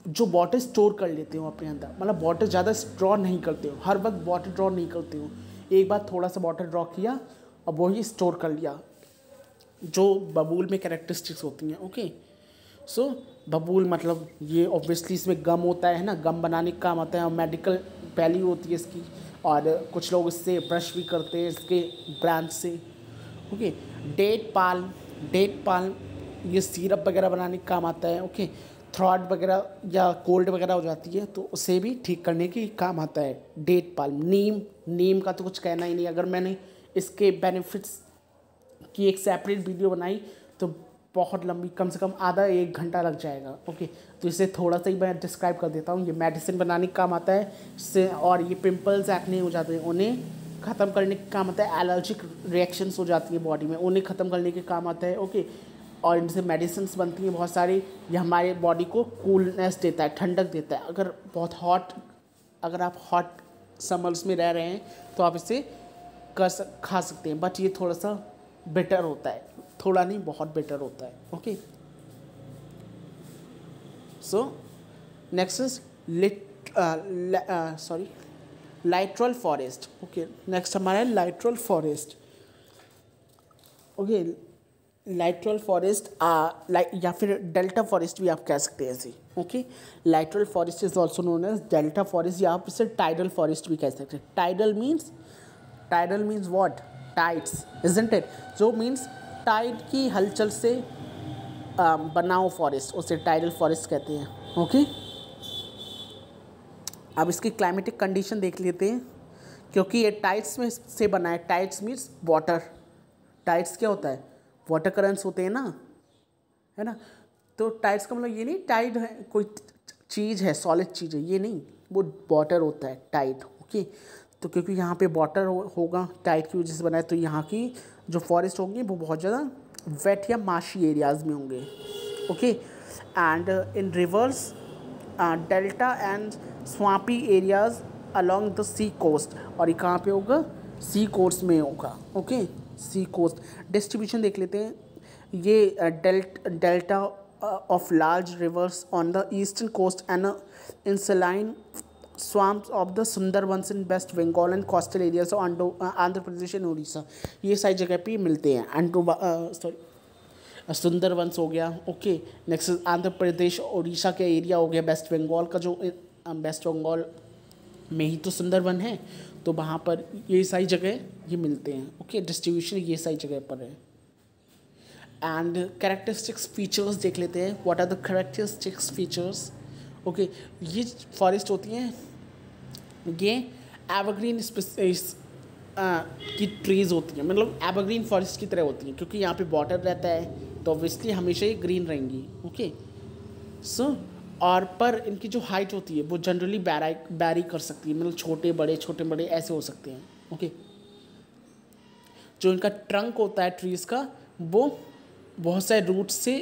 जो वाटर स्टोर कर लेते हो अपने अंदर, मतलब वाटर ज़्यादा स्टोर नहीं करते हो, हर वक्त वाटर ड्रॉ नहीं करते हो, एक बार थोड़ा सा वाटर ड्रॉ किया और वही स्टोर कर लिया, जो बबूल में कैरेक्टरिस्टिक्स होती हैं। ओके, सो बबूल मतलब ये ऑब्वियसली इसमें गम होता है ना, गम बनाने का काम आता है और मेडिकल वैल्यू होती है इसकी, और कुछ लोग इससे ब्रश भी करते हैं इसके ब्रांच से। Okay, date palm, date palm ये सिरप वगैरह बनाने का काम आता है। ओके, थ्रॉट वगैरह या कोल्ड वगैरह हो जाती है तो उसे भी ठीक करने के काम आता है डेट पाल्म। नीम, नीम का तो कुछ कहना ही नहीं, अगर मैंने इसके बेनिफिट्स की एक सेपरेट वीडियो बनाई तो बहुत लंबी, कम से कम आधा 1 घंटा लग जाएगा। ओके, तो इसे थोड़ा सा ही मैं डिस्क्राइब कर देता हूँ। ये मेडिसिन बनाने का काम आता है इससे, और ये पिंपल्स एक्ने हो जाते हैं उन्हें ख़त्म करने का काम आता है। एलर्जिक रिएक्शंस हो जाती है बॉडी में, उन्हें ख़त्म करने के काम आता है। ओके, और इनसे मेडिसिन बनती हैं बहुत सारी। ये हमारे बॉडी को कूलनेस देता है, ठंडक देता है। अगर बहुत हॉट, अगर आप हॉट समर्स में रह रहे हैं तो आप इसे खा सकते हैं, बट ये थोड़ा सा बेटर होता है, थोड़ा नहीं बहुत बेटर होता है। Okay, so next is littoral forest. Okay, next हमारा है littoral forest. Okay, littoral forest या फिर डेल्टा फॉरेस्ट भी आप कह सकते हैं ऐसे। Okay, littoral forest is also known as delta forest, या आप इसे टाइडल फॉरेस्ट भी कह सकते हैं। Tidal means what? Tides, isn't it? जो मीन्स टाइड की हलचल से बनाओ फॉरेस्ट, उसे टाइडल फॉरेस्ट कहते हैं। ओके, अब इसकी क्लाइमेटिक कंडीशन देख लेते हैं, क्योंकि ये टाइड्स में से बना है। टाइड्स मीन्स वाटर, टाइड्स क्या होता है? वाटर करंट्स होते हैं ना, है ना। तो टाइड्स का मतलब ये नहीं टाइड है कोई चीज़ है, सॉलिड चीज़ है, ये नहीं, वो वाटर होता है टाइड। ओके, तो क्योंकि यहाँ पे वाटर होगा, टाइड की वजह से बना है, तो यहाँ की जो फॉरेस्ट होंगे वो बहुत ज़्यादा वेट या माशी एरियाज़ में होंगे। Okay, and in rivers, delta and swampy areas along the sea coast, और ये कहाँ पे होगा? सी कोस्ट में होगा। ओके, सी कोस्ट। डिस्ट्रीब्यूशन देख लेते हैं। ये delta of large rivers on the eastern coast and in saline swamps of the Sundarbans in West Bengal and coastal areas of Andhra Pradesh and Orissa, ये सारी जगह पे मिलते हैं। सुंदरबंस हो गया। ओके, नेक्स्ट आंध्र प्रदेश उड़ीसा के एरिया हो गया। वेस्ट बंगाल का जो वेस्ट बंगाल में ही तो सुंदरबन है, तो वहाँ पर ये सारी जगह ये मिलते हैं। ओके, डिस्ट्रीब्यूशन ये सारी जगह पर है। एंड कैरेक्टरिस्टिक्स फीचर्स देख लेते हैं। What are the characteristics features? Okay, ये फॉरेस्ट होती हैं, ये एवरग्रीन की ट्रीज़ होती हैं, मतलब एवरग्रीन फॉरेस्ट की तरह होती हैं, क्योंकि यहाँ पे वाटर रहता है तो ऑब्वियसली हमेशा ही ग्रीन रहेंगी। ओके, सो और पर इनकी जो हाइट होती है वो जनरली बैरी कर सकती है, मतलब छोटे बड़े ऐसे हो सकते हैं। ओके, जो इनका ट्रंक होता है ट्रीज़ का, वो बहुत सारे रूट्स से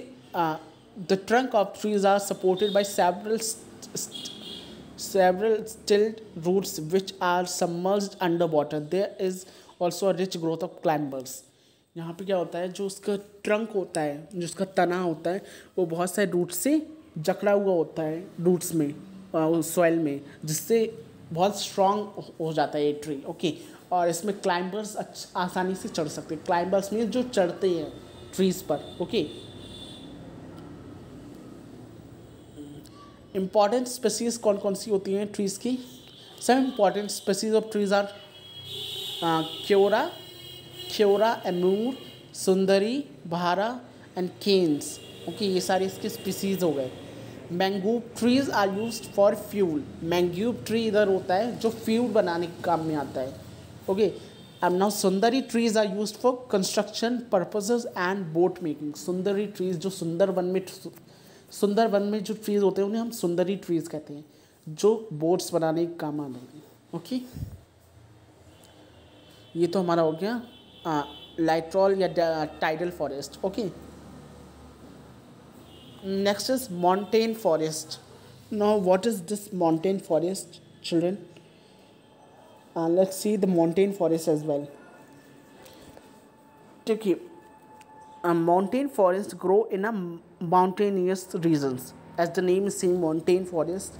the trunk of trees are supported by several stilt roots which are submerged underwater. There is also a rich growth of climbers. यहाँ पे क्या होता है, जो उसका ट्रंक होता है, जो उसका तना होता है, वो बहुत सारे रूट से जकड़ा हुआ होता है रूट्स में, सॉइल में, जिससे बहुत स्ट्रॉन्ग हो जाता है ये ट्री। ओके, और इसमें क्लाइंबर्स आसानी से चढ़ सकते हैं। क्लाइंबर्स में जो चढ़ते हैं ट्रीज़ पर। ओके, इम्पॉर्टेंट स्पेसीज कौन कौन सी होती हैं ट्रीज़ की? Some important species of trees are keora, amur, sundari, बहारा एंड केन्स। ओके, ये सारे इसके स्पीसीज हो गए। Mangrove trees are used for fuel. Mangrove tree इधर होता है जो फ्यूल बनाने के काम में आता है। Okay, and now sundari trees are used for construction purposes and boat making. Sundari trees जो सुंदरवन में जो ट्रीज होते हैं उन्हें हम सुंदरी ट्रीज कहते हैं, जो बोट्स बनाने के काम आते हैं। ओके, ये तो हमारा हो गया लाइट्रॉल या tidal forest. Okay, next is mountain forest. Now what is this mountain forest children? Let's see the mountain forest as well. देखिए, mountain forests grow in a mountainous regions, as the name is saying mountain forest.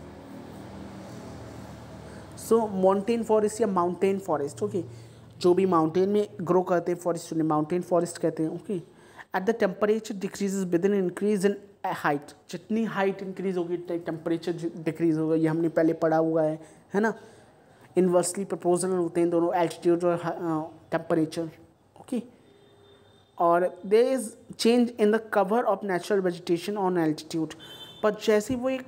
So mountain forest या mountain forest, okay, जो भी mountain में grow करते हैं forest उन्हें mountain forest कहते हैं। Okay, at the temperature decreases with in increase in height. जितनी हाइट इंक्रीज होगी टेम्परेचर डिक्रीज होगा, ये हमने पहले पढ़ा हुआ है ना। इन्वर्सली प्रोपोर्शनल होते हैं दोनों, एल्टीट्यूड और टेम्परेचर। ओके, और there is change in the cover of natural vegetation on altitude. पर जैसे वो एक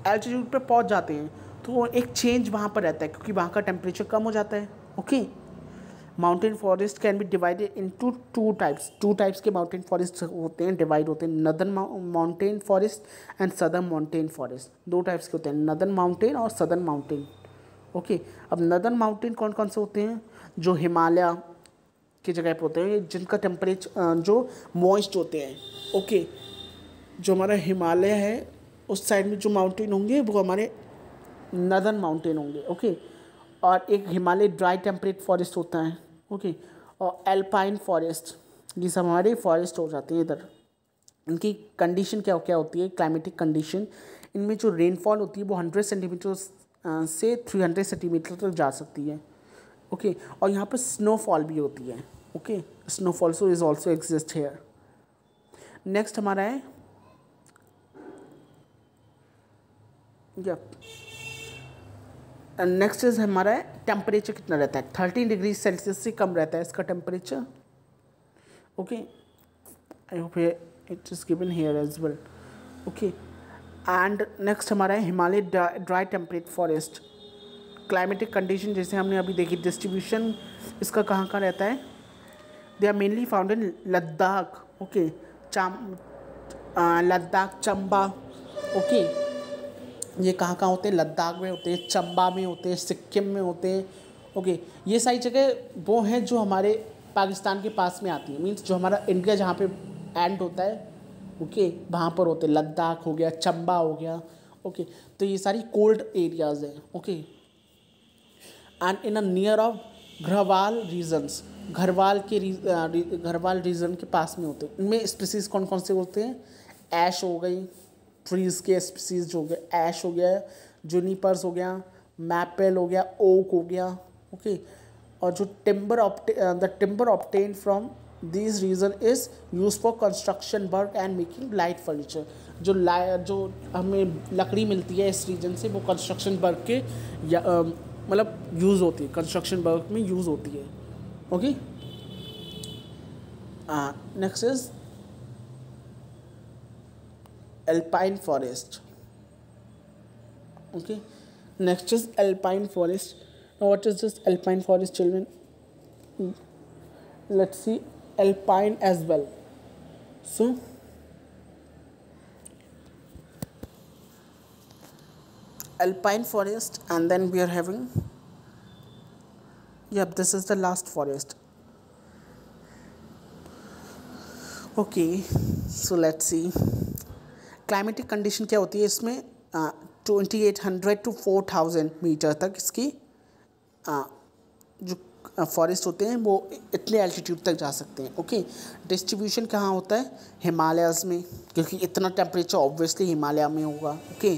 एल्टीट्यूड पर पहुंच जाते हैं तो वो एक चेंज वहाँ पर रहता है, क्योंकि वहाँ का टेम्परेचर कम हो जाता है। Okay, mountain forest can be divided into two types के माउंटेन फॉरेस्ट होते हैं, डिवाइड होते हैं, northern mountain forest and southern mountain forest. दो टाइप्स के होते हैं, नदर्न माउंटेन और सदर्न माउंटेन। ओके, अब नदर्न माउंटेन कौन कौन से होते हैं? जो हिमालय की जगह पर होते हैं, जिनका टेम्परेचर जो मॉइस्ट होते हैं। ओके, जो हमारा हिमालय है उस साइड में जो माउंटेन होंगे वो हमारे नदर्न माउंटेन होंगे। ओके, और एक हिमालय ड्राई टेम्परेट फॉरेस्ट होता है। ओके, और एल्पाइन फॉरेस्ट, ये सब हमारे फॉरेस्ट हो जाते हैं इधर। इनकी कंडीशन क्या क्या होती है, क्लाइमेटिक कंडीशन? इनमें जो रेनफॉल होती है वो 100 सेंटीमीटर से 300 सेंटीमीटर तक जा सकती है। ओके, और यहाँ पर स्नोफॉल भी होती है। Okay, snowfall so is also exist here. Next हमारा है नेक्स्ट इज हमारा है टेम्परेचर कितना रहता है? 13 डिग्री सेल्सियस से कम रहता है इसका temperature. Okay, I hope it is given here as well. Okay, and next हमारा है Himalaya dry temperate forest. Climatic condition जैसे हमने अभी देखी, डिस्ट्रीब्यूशन इसका कहाँ कहाँ रहता है? They are mainly found in Ladakh. Okay, Ladakh, Chamba. Okay, ये कहाँ कहाँ होते हैं? लद्दाख में होते हैं, चंबा में होते हैं, सिक्किम में होते हैं। ओके, ये सारी जगह वो हैं जो हमारे पाकिस्तान के पास में आती है, मीन्स जो हमारा इंडिया जहाँ पे एंड होता है, ओके, वहाँ पर होते हैं। लद्दाख हो गया, चंबा हो गया। ओके, तो ये सारी कोल्ड एरियाज़ हैं। Okay, and in a near of Garhwal regions, Garhwal region के पास में होते हैं। इनमें स्पीसीज कौन कौन से होते हैं? ऐश हो गई, ट्रीज़ के स्पीसीज हो गए, ऐश हो गया, जूनिपर्स हो गया, मैपल हो गया, ओक हो गया। ओके, और जो timber obtain from this region is use for construction work and making light furniture. जो हमें लकड़ी मिलती है इस रीजन से वो कंस्ट्रक्शन वर्क के मतलब यूज़ होती है, कंस्ट्रक्शन वर्क में यूज़ होती है। Okay, next is alpine forest. Okay, next is alpine forest. Now what is this alpine forest, children? Let's see alpine as well. So alpine forest, and then we are having, yep, this is the last forest. Okay, so let's see climatic condition क्या होती है इसमें? 2800 to 4000 metre तक इसकी जो forest होते हैं वो इतने एल्टीट्यूड तक जा सकते हैं। ओके, डिस्ट्रीब्यूशन कहाँ होता है? हिमालयाज़ में, क्योंकि इतना टेम्परेचर ऑब्वियसली हिमालय में होगा। ओके,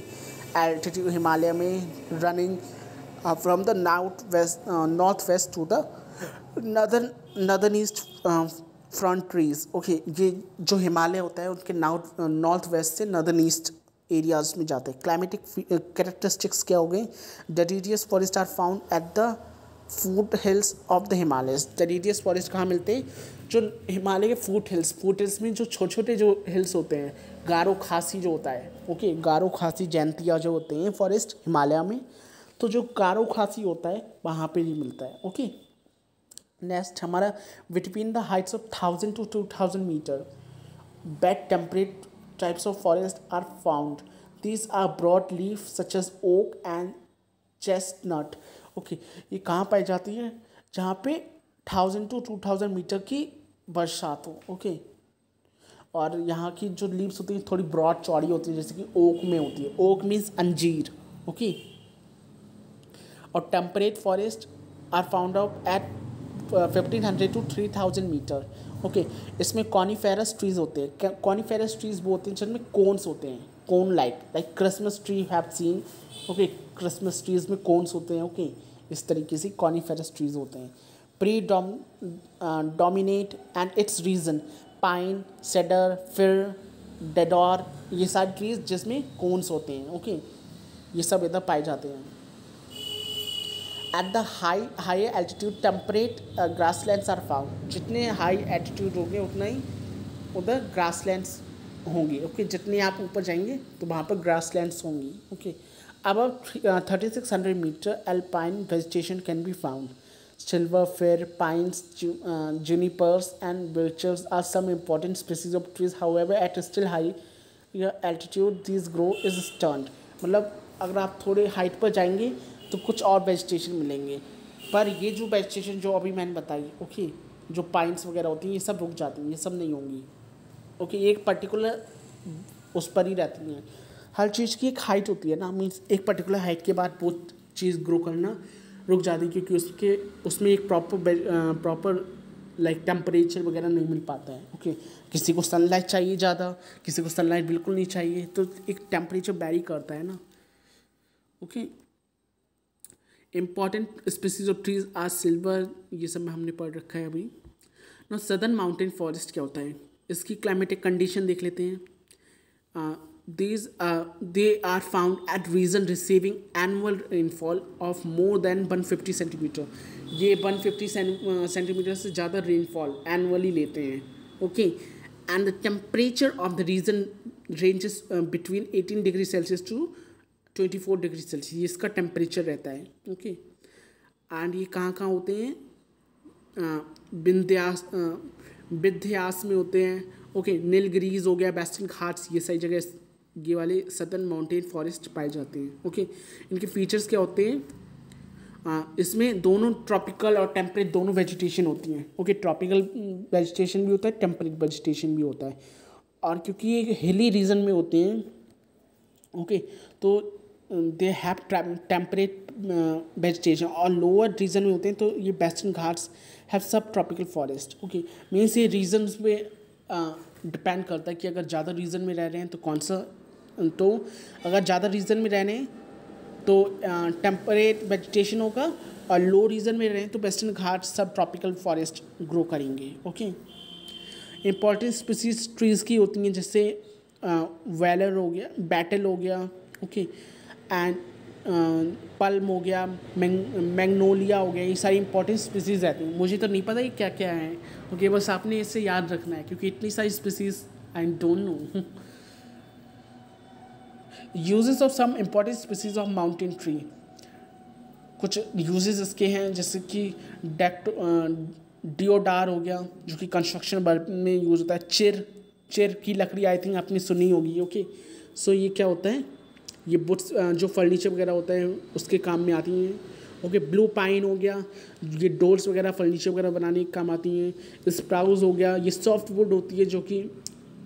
एल्टीट्यूड हिमालय में running from the north west to the northern east front trees. Okay, ये जो हिमालय होता है उनके नॉर्थ वेस्ट से नदर्न ईस्ट एरियाज में जाते हैं। क्लाइमेटिक कैरेक्टरिस्टिक्स क्या हो गए? Deciduous forest are found at the foot hills of the Himalayas. Deciduous forest कहाँ मिलते हैं? जो हिमालय के फूट हिल्स में जो छोटे छोटे जो हिल्स होते हैं, गारो खासी जो होता है। ओके, गारो खासी जैंतिया जो होते हैं फॉरेस्ट हिमालय में, तो जो गारो खासी होता है वहाँ पे ही मिलता है। ओके, नेक्स्ट हमारा between the heights of 1000 to 2000 metre wet temperate types of forest are found. These are broad leaf such as oak and chestnut. Okay, ये कहाँ पाई जाती है? जहाँ पे 1000 to 2000 मीटर की बरसात हो। ओके, और यहाँ की जो लीव्स होती हैं थोड़ी ब्रॉड चौड़ी होती है, जैसे कि ओक में होती है। ओक मीन्स अंजीर। ओके, और temperate forest are found out at 1500 to 3000 metre. Okay, इसमें कॉनिफेरस ट्रीज होते हैं। कॉनिफेरस ट्रीज वो होते हैं जिनमें कोन्स होते हैं, cone like Christmas tree have seen. Okay, Christmas trees में कोन्स होते हैं। ओके, इस तरीके से कॉनिफेरस ट्रीज होते हैं। Predominate and its region pine, cedar, fir, deodar, ये सारी ट्रीज जिसमें कोन्स होते हैं। ओके, ये सब इधर पाए जाते हैं। At the high altitude temperate grasslands are found. जितने हाई एल्टीट्यूड होंगे उतना ही उधर ग्रासलैंड्स होंगी। ओके, जितने आप ऊपर जाएंगे तो वहाँ पर ग्रासलैंड्स होंगी। ओके, अब 3600 metre alpine vegetation can be found. Silver fir, pines, junipers and birches are some important species of trees. However, at still high altitude these grow is stunned. मतलब अगर आप थोड़े हाइट पर जाएंगे तो कुछ और वेजिटेशन मिलेंगे, पर ये जो वेजिटेशन जो अभी मैंने बताई, ओके, जो पाइन्स वगैरह होती हैं ये सब रुक जाती हैं, ये सब नहीं होंगी। ओके, एक पर्टिकुलर उस पर ही रहती हैं। हर चीज़ की एक हाइट होती है ना, मीन्स एक पर्टिकुलर हाइट के बाद वो चीज़ ग्रो करना रुक जाती है, क्योंकि उसमें एक प्रॉपर लाइक टेम्परेचर वगैरह नहीं मिल पाता है। ओके, किसी को सनलाइट चाहिए ज़्यादा, किसी को सनलाइट बिल्कुल नहीं चाहिए, तो एक टेम्परेचर वेरी करता है ना। Okay, important species of trees are silver, ये सब में हमने पढ़ रखा है अभी ना। सदर्न माउंटेन फॉरेस्ट क्या होता है, इसकी क्लाइमेटिक कंडीशन देख लेते हैं। they are found at region receiving annual rainfall of more than 150 centimetre. ये 150 सेंटीमीटर से ज़्यादा रेनफॉल एनुअली लेते हैं। Okay, and the temperature of the region ranges between 18 degree Celsius to 24 degree Celsius, इसका temperature रहता है। ओके, एंड ये कहाँ कहाँ होते हैं? विंध्यास में होते हैं। ओके, नीलगिरीज हो गया, वेस्टर्न घाट्स, ये सारी जगह ये वाले सदर्न माउंटेन फॉरेस्ट पाए जाते हैं। ओके, इनके फीचर्स क्या होते हैं? इसमें दोनों ट्रॉपिकल और टेम्परेट दोनों वेजिटेशन होती हैं। ओके, ट्रॉपिकल वेजिटेशन भी होता है, टेम्परेट वेजिटेशन भी होता है, और क्योंकि ये हिली रीजन में होते हैं, ओके, तो दे हैव टेम्परेट वेजिटेशन, और लोअर रीजन में होते हैं तो ये वेस्टर्न घाट्स हैव सब ट्रॉपिकल फॉरेस्ट। ओके, मीन्स ये रीजन्स पे डिपेंड करता है कि अगर ज़्यादा रीजन में रह रहे हैं तो कौन सा, तो अगर ज़्यादा रीजन में रह रहे हैं तो टेम्परेट वेजिटेशन होगा, और लो रीजन में रह रहे हैं तो वेस्टर्न घाट सब ट्रॉपिकल फॉरेस्ट ग्रो करेंगे। ओके, इंपॉर्टेंट स्पीसीज ट्रीज़ की होती हैं, जैसे वेलर हो गया, बैटल हो गया। ओके, एंड पल्म हो गया, मैग्नोलिया हो गया, ये सारी इंपॉर्टेंट स्पीसीज़ रहती हैं। मुझे तो नहीं पता ये क्या क्या है। ओके, बस आपने इससे याद रखना है, क्योंकि इतनी सारी species I don't know. Uses of some important species of mountain tree, कुछ यूजेस इसके हैं, जैसे कि डिओडार हो गया, जो कि कंस्ट्रक्शन वर्क में यूज़ होता है। चिर की लकड़ी आई थिंक आपने सुनी होगी। ओके, सो ये क्या होता है? ये बुट्स जो फर्नीचर वगैरह होता है उसके काम में आती हैं। ओके, ब्लू पाइन हो गया, ये डोर्स वगैरह फर्नीचर वगैरह बनाने के काम आती हैं। स्प्राउज हो गया, ये सॉफ्ट वुड होती है जो कि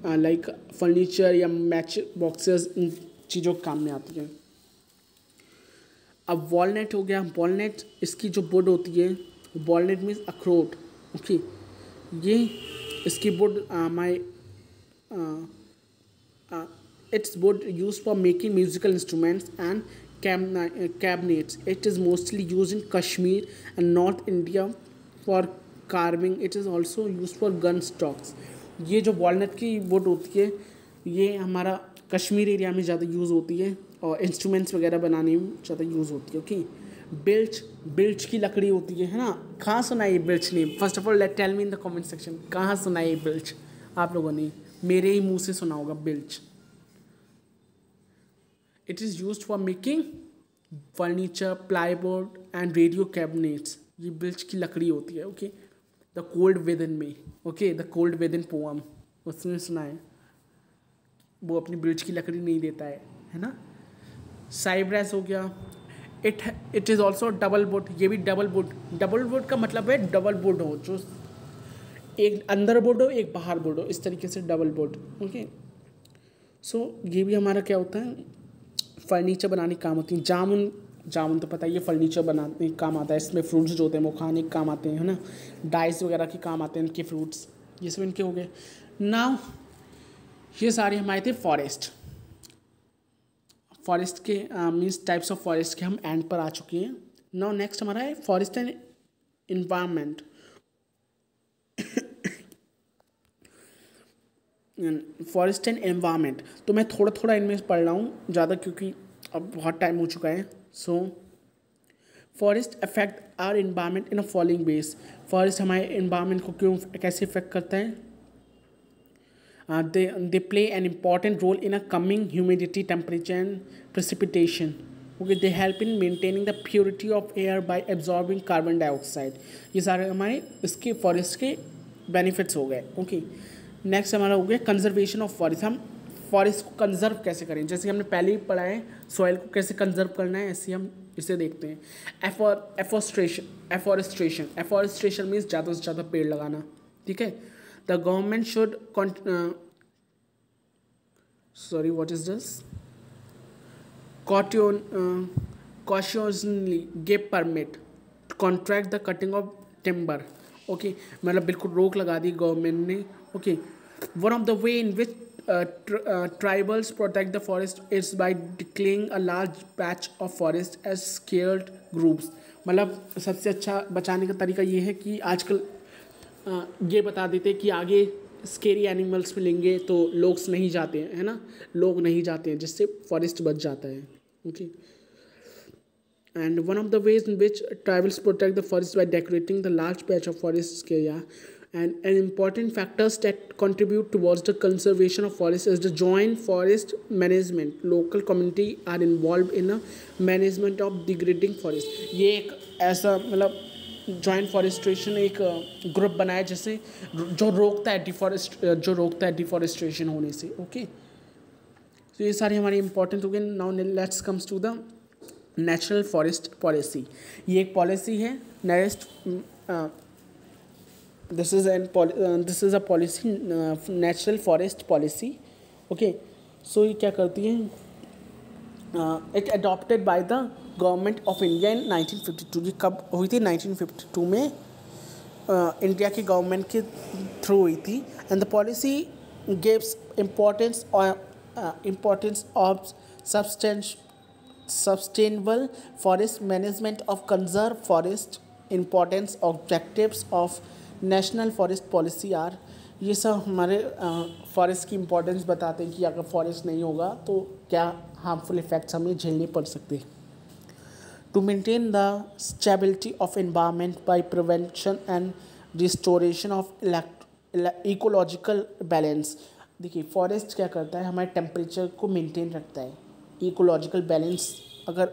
लाइक फर्नीचर या मैच बॉक्सेस, इन चीज़ों के काम में आती हैं। अब वॉलनट हो गया, वॉलनट इसकी जो वुड होती है वॉलनट मीन्स अखरोट, ओके। ये इसकी would my it's wood used for making musical instruments and cabinets. It is mostly used in Kashmir and North India for carving. It is also used for gun stocks. ये जो walnut की wood होती है ये हमारा Kashmir area में ज़्यादा use होती है और इंस्ट्रूमेंट्स वगैरह बनाने में ज़्यादा यूज़ होती है, ओके। बिल्च की लकड़ी होती है ना। कहाँ सुना है ये बिल्च name? First of all let tell me in the comment section, कहाँ सुना है ये बिल्च आप लोगों ने? मेरे ही मुंह से सुना होगा बिल्च। It is used for making furniture, plywood and radio cabinets. ये बिल्च की लकड़ी होती है, okay. The cold within में, okay, the cold within poem उसने सुना है, वो अपनी बिल्च की लकड़ी नहीं देता है ना। साइब्रेस हो गया। It is also double would, ये भी डबल वुड का मतलब है डबल वुड हो, जो एक अंदर वुड हो एक बाहर वुड हो, इस तरीके से डबल वुड, ओके। सो ये भी हमारा क्या होता है, फर्नीचर बनाने के काम होती है। जामुन तो पता ही है फर्नीचर बनाने के काम आता है। इसमें फ्रूट्स जो होते हैं वो खाने के काम आते हैं, है ना। डाइस वगैरह के काम आते हैं इनके फ्रूट्स, ये सब इनके हो गए। नाउ ये सारे हमारे थे फॉरेस्ट के मीन्स टाइप्स ऑफ फॉरेस्ट के हम एंड पर आ चुके हैं। नाउ नेक्स्ट हमारा है forest and environment. Forest and environment तो मैं थोड़ा इनमें पढ़ रहा हूँ ज़्यादा, क्योंकि अब बहुत टाइम हो चुका है। So forest affect our environment in a following base. Forest हमारे इन्वायरमेंट को कैसे इफेक्ट करता है? They play an important role in a coming humidity, temperature and precipitation, okay. They help in maintaining the purity of air by absorbing carbon dioxide. ये सारे हमारे इसके forest के बेनिफिट्स हो गए, ओके। नेक्स्ट हमारा हो गया कंजर्वेशन ऑफ फॉरेस्ट। हम फॉरेस्ट को कंजर्व कैसे करें, जैसे हमने पहले ही पढ़ा है सॉइल को कैसे कंजर्व करना है, ऐसे हम इसे देखते हैं। एफॉरेस्ट्रेशन मीन्स ज़्यादा से ज़्यादा पेड़ लगाना, ठीक है। The government should what is this cautiously give permit to contract the cutting of timber, okay. मतलब बिल्कुल रोक लगा दी गवर्नमेंट ने, okay. One of the way in which tribals protect the forest is by declaring a large patch of forest as scared groups. मतलब सबसे अच्छा बचाने का तरीका ये है कि आजकल ये बता देते कि आगे स्केरी एनिमल्स मिलेंगे तो लोग नहीं जाते हैं, है ना, लोग नहीं जाते हैं, जिससे फॉरेस्ट बच जाता है, okay. And one of the ways in which tribals protect the forest by decorating the large patch of forest area, and an important factors that contribute towards the conservation of forest is the joint forest management. Local community are involved in the management of degrading forest. ये एक ऐसा मतलब joint forestation एक group बनाया जैसे जो रोकता है डिफॉरेस्ट्रेशन होने से, ओके। तो ये सारे हमारे इंपॉर्टेंट हो गए। Now let's comes to the natural forest policy. ये एक पॉलिसी है this is a policy, natural forest policy, okay. So ये क्या करती है, it adopted by the government of India in 1952। ये कब हुई थी? 1952 में इंडिया की गवर्नमेंट के थ्रू हुई थी। And the policy gives importance of sustainable forest management of conserve forest. Importance objectives of national forest policy are, ये सब हमारे फॉरेस्ट की इम्पोर्टेंस बताते हैं कि अगर फॉरेस्ट नहीं होगा तो क्या हार्मफुल इफेक्ट्स हमें झेलने पड़ सकते हैं। To maintain the stability of environment by prevention and restoration of ecological balance. देखिए फॉरेस्ट क्या करता है, हमारे टेम्परेचर को मेंटेन रखता है। इकोलॉजिकल बैलेंस अगर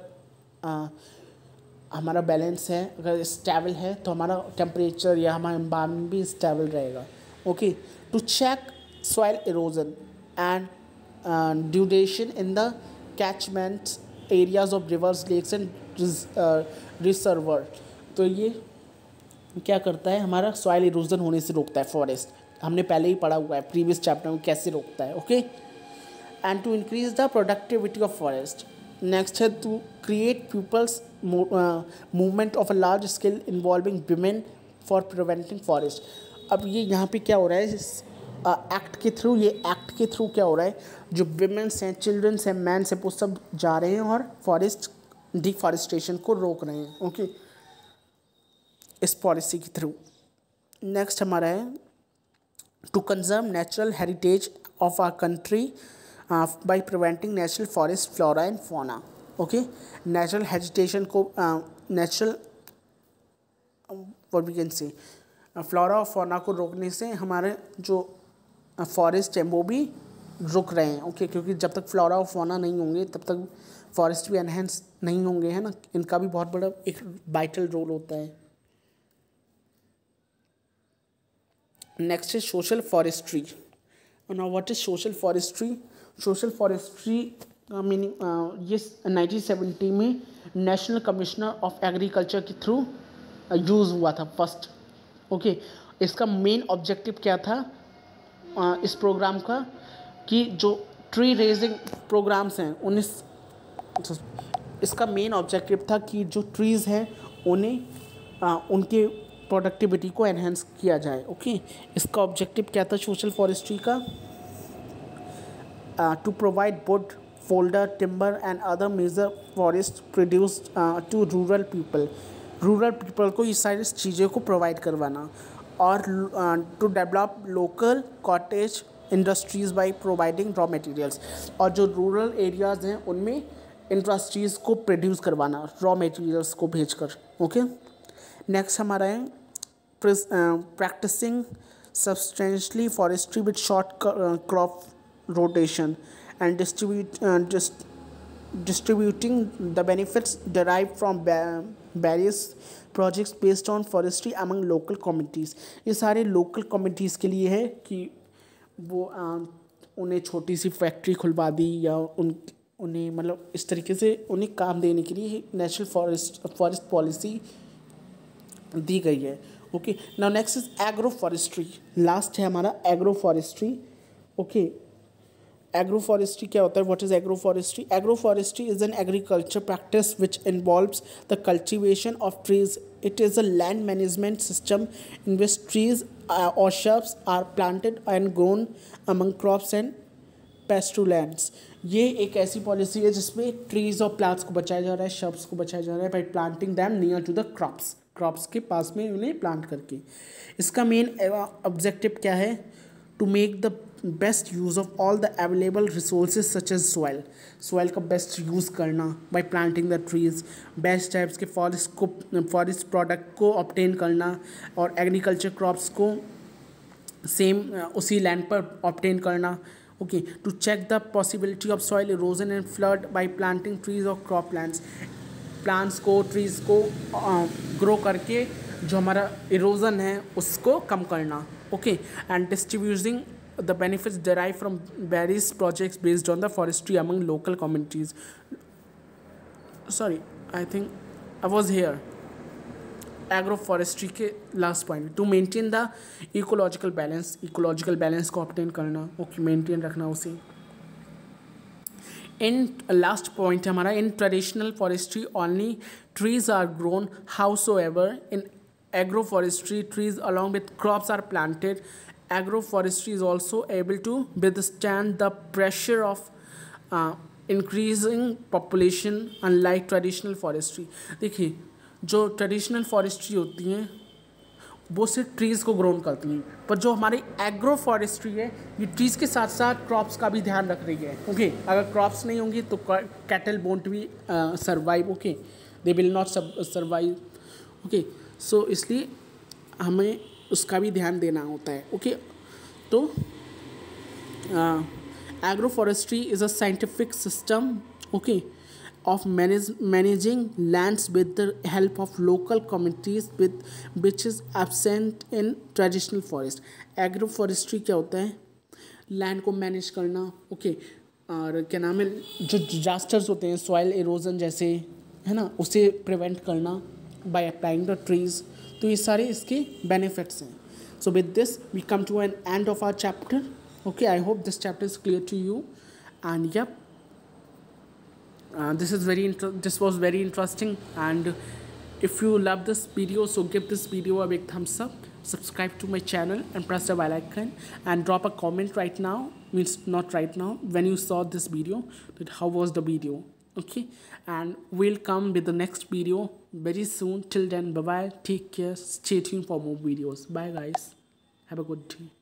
हमारा बैलेंस है, अगर स्टेबल है तो हमारा टेम्परेचर या हमारा एनवायरनमेंट भी स्टेबल रहेगा, okay. To check soil erosion and duration in the catchment areas of rivers, lakes and reservoir. तो ये क्या करता है, हमारा सॉइल इरोजन होने से रोकता है फॉरेस्ट। हमने पहले ही पढ़ा हुआ है प्रीवियस चैप्टर में कैसे रोकता है, okay. And to increase the productivity of forest, next है to create people's movement of a large scale involving women for preventing forest. अब ये यहाँ पे क्या हो रहा है, इस एक्ट के थ्रू, ये एक्ट के थ्रू क्या हो रहा है, जो विमेंस हैं, चिल्ड्रंस हैं, मैंस हैं, वो सब जा रहे हैं और फॉरेस्ट डिफॉरेस्टेशन को रोक रहे हैं। ओके, इस पॉलिसी के थ्रू। नेक्स्ट हमारा है to conserve natural heritage of our country by preventing natural forest flora and fauna. Okay, natural heritage को natural what we can say flora और फौना को रोकने से हमारे जो फॉरेस्ट हैं वो भी रुक रहे हैं। ओके, क्योंकि जब तक फ्लोरा और फौना नहीं होंगे तब तक फॉरेस्ट भी एनहेंस नहीं होंगे, है ना। इनका भी बहुत बड़ा एक वाइटल रोल होता है। नेक्स्ट है social forestry. Now what is social forestry? Social forestry meaning ये 1970 में नेशनल कमिश्नर ऑफ एग्रीकल्चर के थ्रू यूज़ हुआ था फर्स्ट। ओके, इसका मेन ऑब्जेक्टिव क्या था इस प्रोग्राम का, कि जो ट्री रेजिंग प्रोग्राम्स हैं इसका मेन ऑब्जेक्टिव था कि जो ट्रीज़ हैं उन्हें उनके प्रोडक्टिविटी को एनहेंस किया जाए। ओके, इसका ऑब्जेक्टिव क्या था सोशल फॉरेस्ट्री का? To provide wood, fodder, timber and other major forest produced to rural people. Rural people को ये सारी चीज़ें को प्रोवाइड करवाना, और to develop local cottage industries by providing raw materials. और जो रूरल एरियाज़ हैं उनमें इंडस्ट्रीज़ को प्रोड्यूस करवाना रॉ मटेरियल्स को भेजकर। ओके, नेक्स्ट हमारा है practicing substantially forestry with short crop rotation and distributing the benefits derived from various projects based on forestry among local communities। ये सारे local communities के लिए है कि वो उन्हें छोटी सी फैक्ट्री खुलवा दी या उन्हें मतलब इस तरीके से उन्हें काम देने के लिए नेशनल फॉरेस्ट पॉलिसी दी गई है। Okay, now next is agro forestry. Last है हमारा agro forestry. Okay, agro forestry क्या होता है? What is agro forestry? Agro forestry is an agriculture practice which involves the cultivation of trees. It is a land management system in which trees और shrubs are planted and grown among crops and pasturelands. ये एक ऐसी policy है जिसमें trees और plants को बचाया जा रहा है, शब्स को बचाया जा रहा है by planting them near to the crops के पास में उन्हें प्लांट करके। इसका मेन ऑब्जेक्टिव क्या है? To make the best use of all the available resources such as soil का बेस्ट यूज़ करना by planting the trees, best types के फॉरेस्ट प्रोडक्ट को ऑब्टेन करना और एग्रीकल्चर क्रॉप्स को सेम उसी लैंड पर ऑब्टेन करना। Okay, to check the possibility of soil erosion and flood by planting trees और क्रॉप प्लांट्स को ट्रीज़ को ग्रो करके जो हमारा इरोजन है उसको कम करना। Okay, and distributing the benefits derive from various projects based on the forestry among local communities. Sorry, I think I was here. Agro forestry के last point, to maintain the ecological balance को obtain करना। Okay, maintain रखना उसे। In last point हमारा, in traditional forestry only trees are grown however, in agro forestry trees along with crops are planted. Agro forestry is also able to withstand the pressure of increasing population unlike traditional forestry. देखिए, जो traditional forestry होती हैं वो सिर्फ trees को grown करती हैं, पर जो हमारी एग्रो फॉरेस्ट्री है ये ट्रीज़ के साथ साथ क्रॉप्स का भी ध्यान रख रही है। ओके, अगर क्रॉप्स नहीं होंगी तो कैटल वोंट भी survive. Okay, they will not survive. Okay, so इसलिए हमें उसका भी ध्यान देना होता है। ओके, तो agro forestry is a scientific system okay of managing lands with the help of local communities which is absent in traditional forest। Agroforestry क्या होता है? लैंड को मैनेज करना। ओके, और क्या नाम है, जो डिजास्टर्स होते हैं सॉइल इरोजन जैसे, है ना, उसे प्रिवेंट करना बाय अप्लाइंग द ट्रीज। तो ये सारे इसके बेनिफिट्स हैं। So with this we come to an end of our chapter. Okay, I hope this chapter is clear to you and yup This was very interesting, and if you love this video, so give this video a big thumbs up, subscribe to my channel and press the bell icon, and drop a comment right now, means not right now, when you saw this video, that how was the video. Okay, and we'll come with the next video very soon. Till then, bye bye, take care, stay tuned for more videos. Bye guys, have a good day.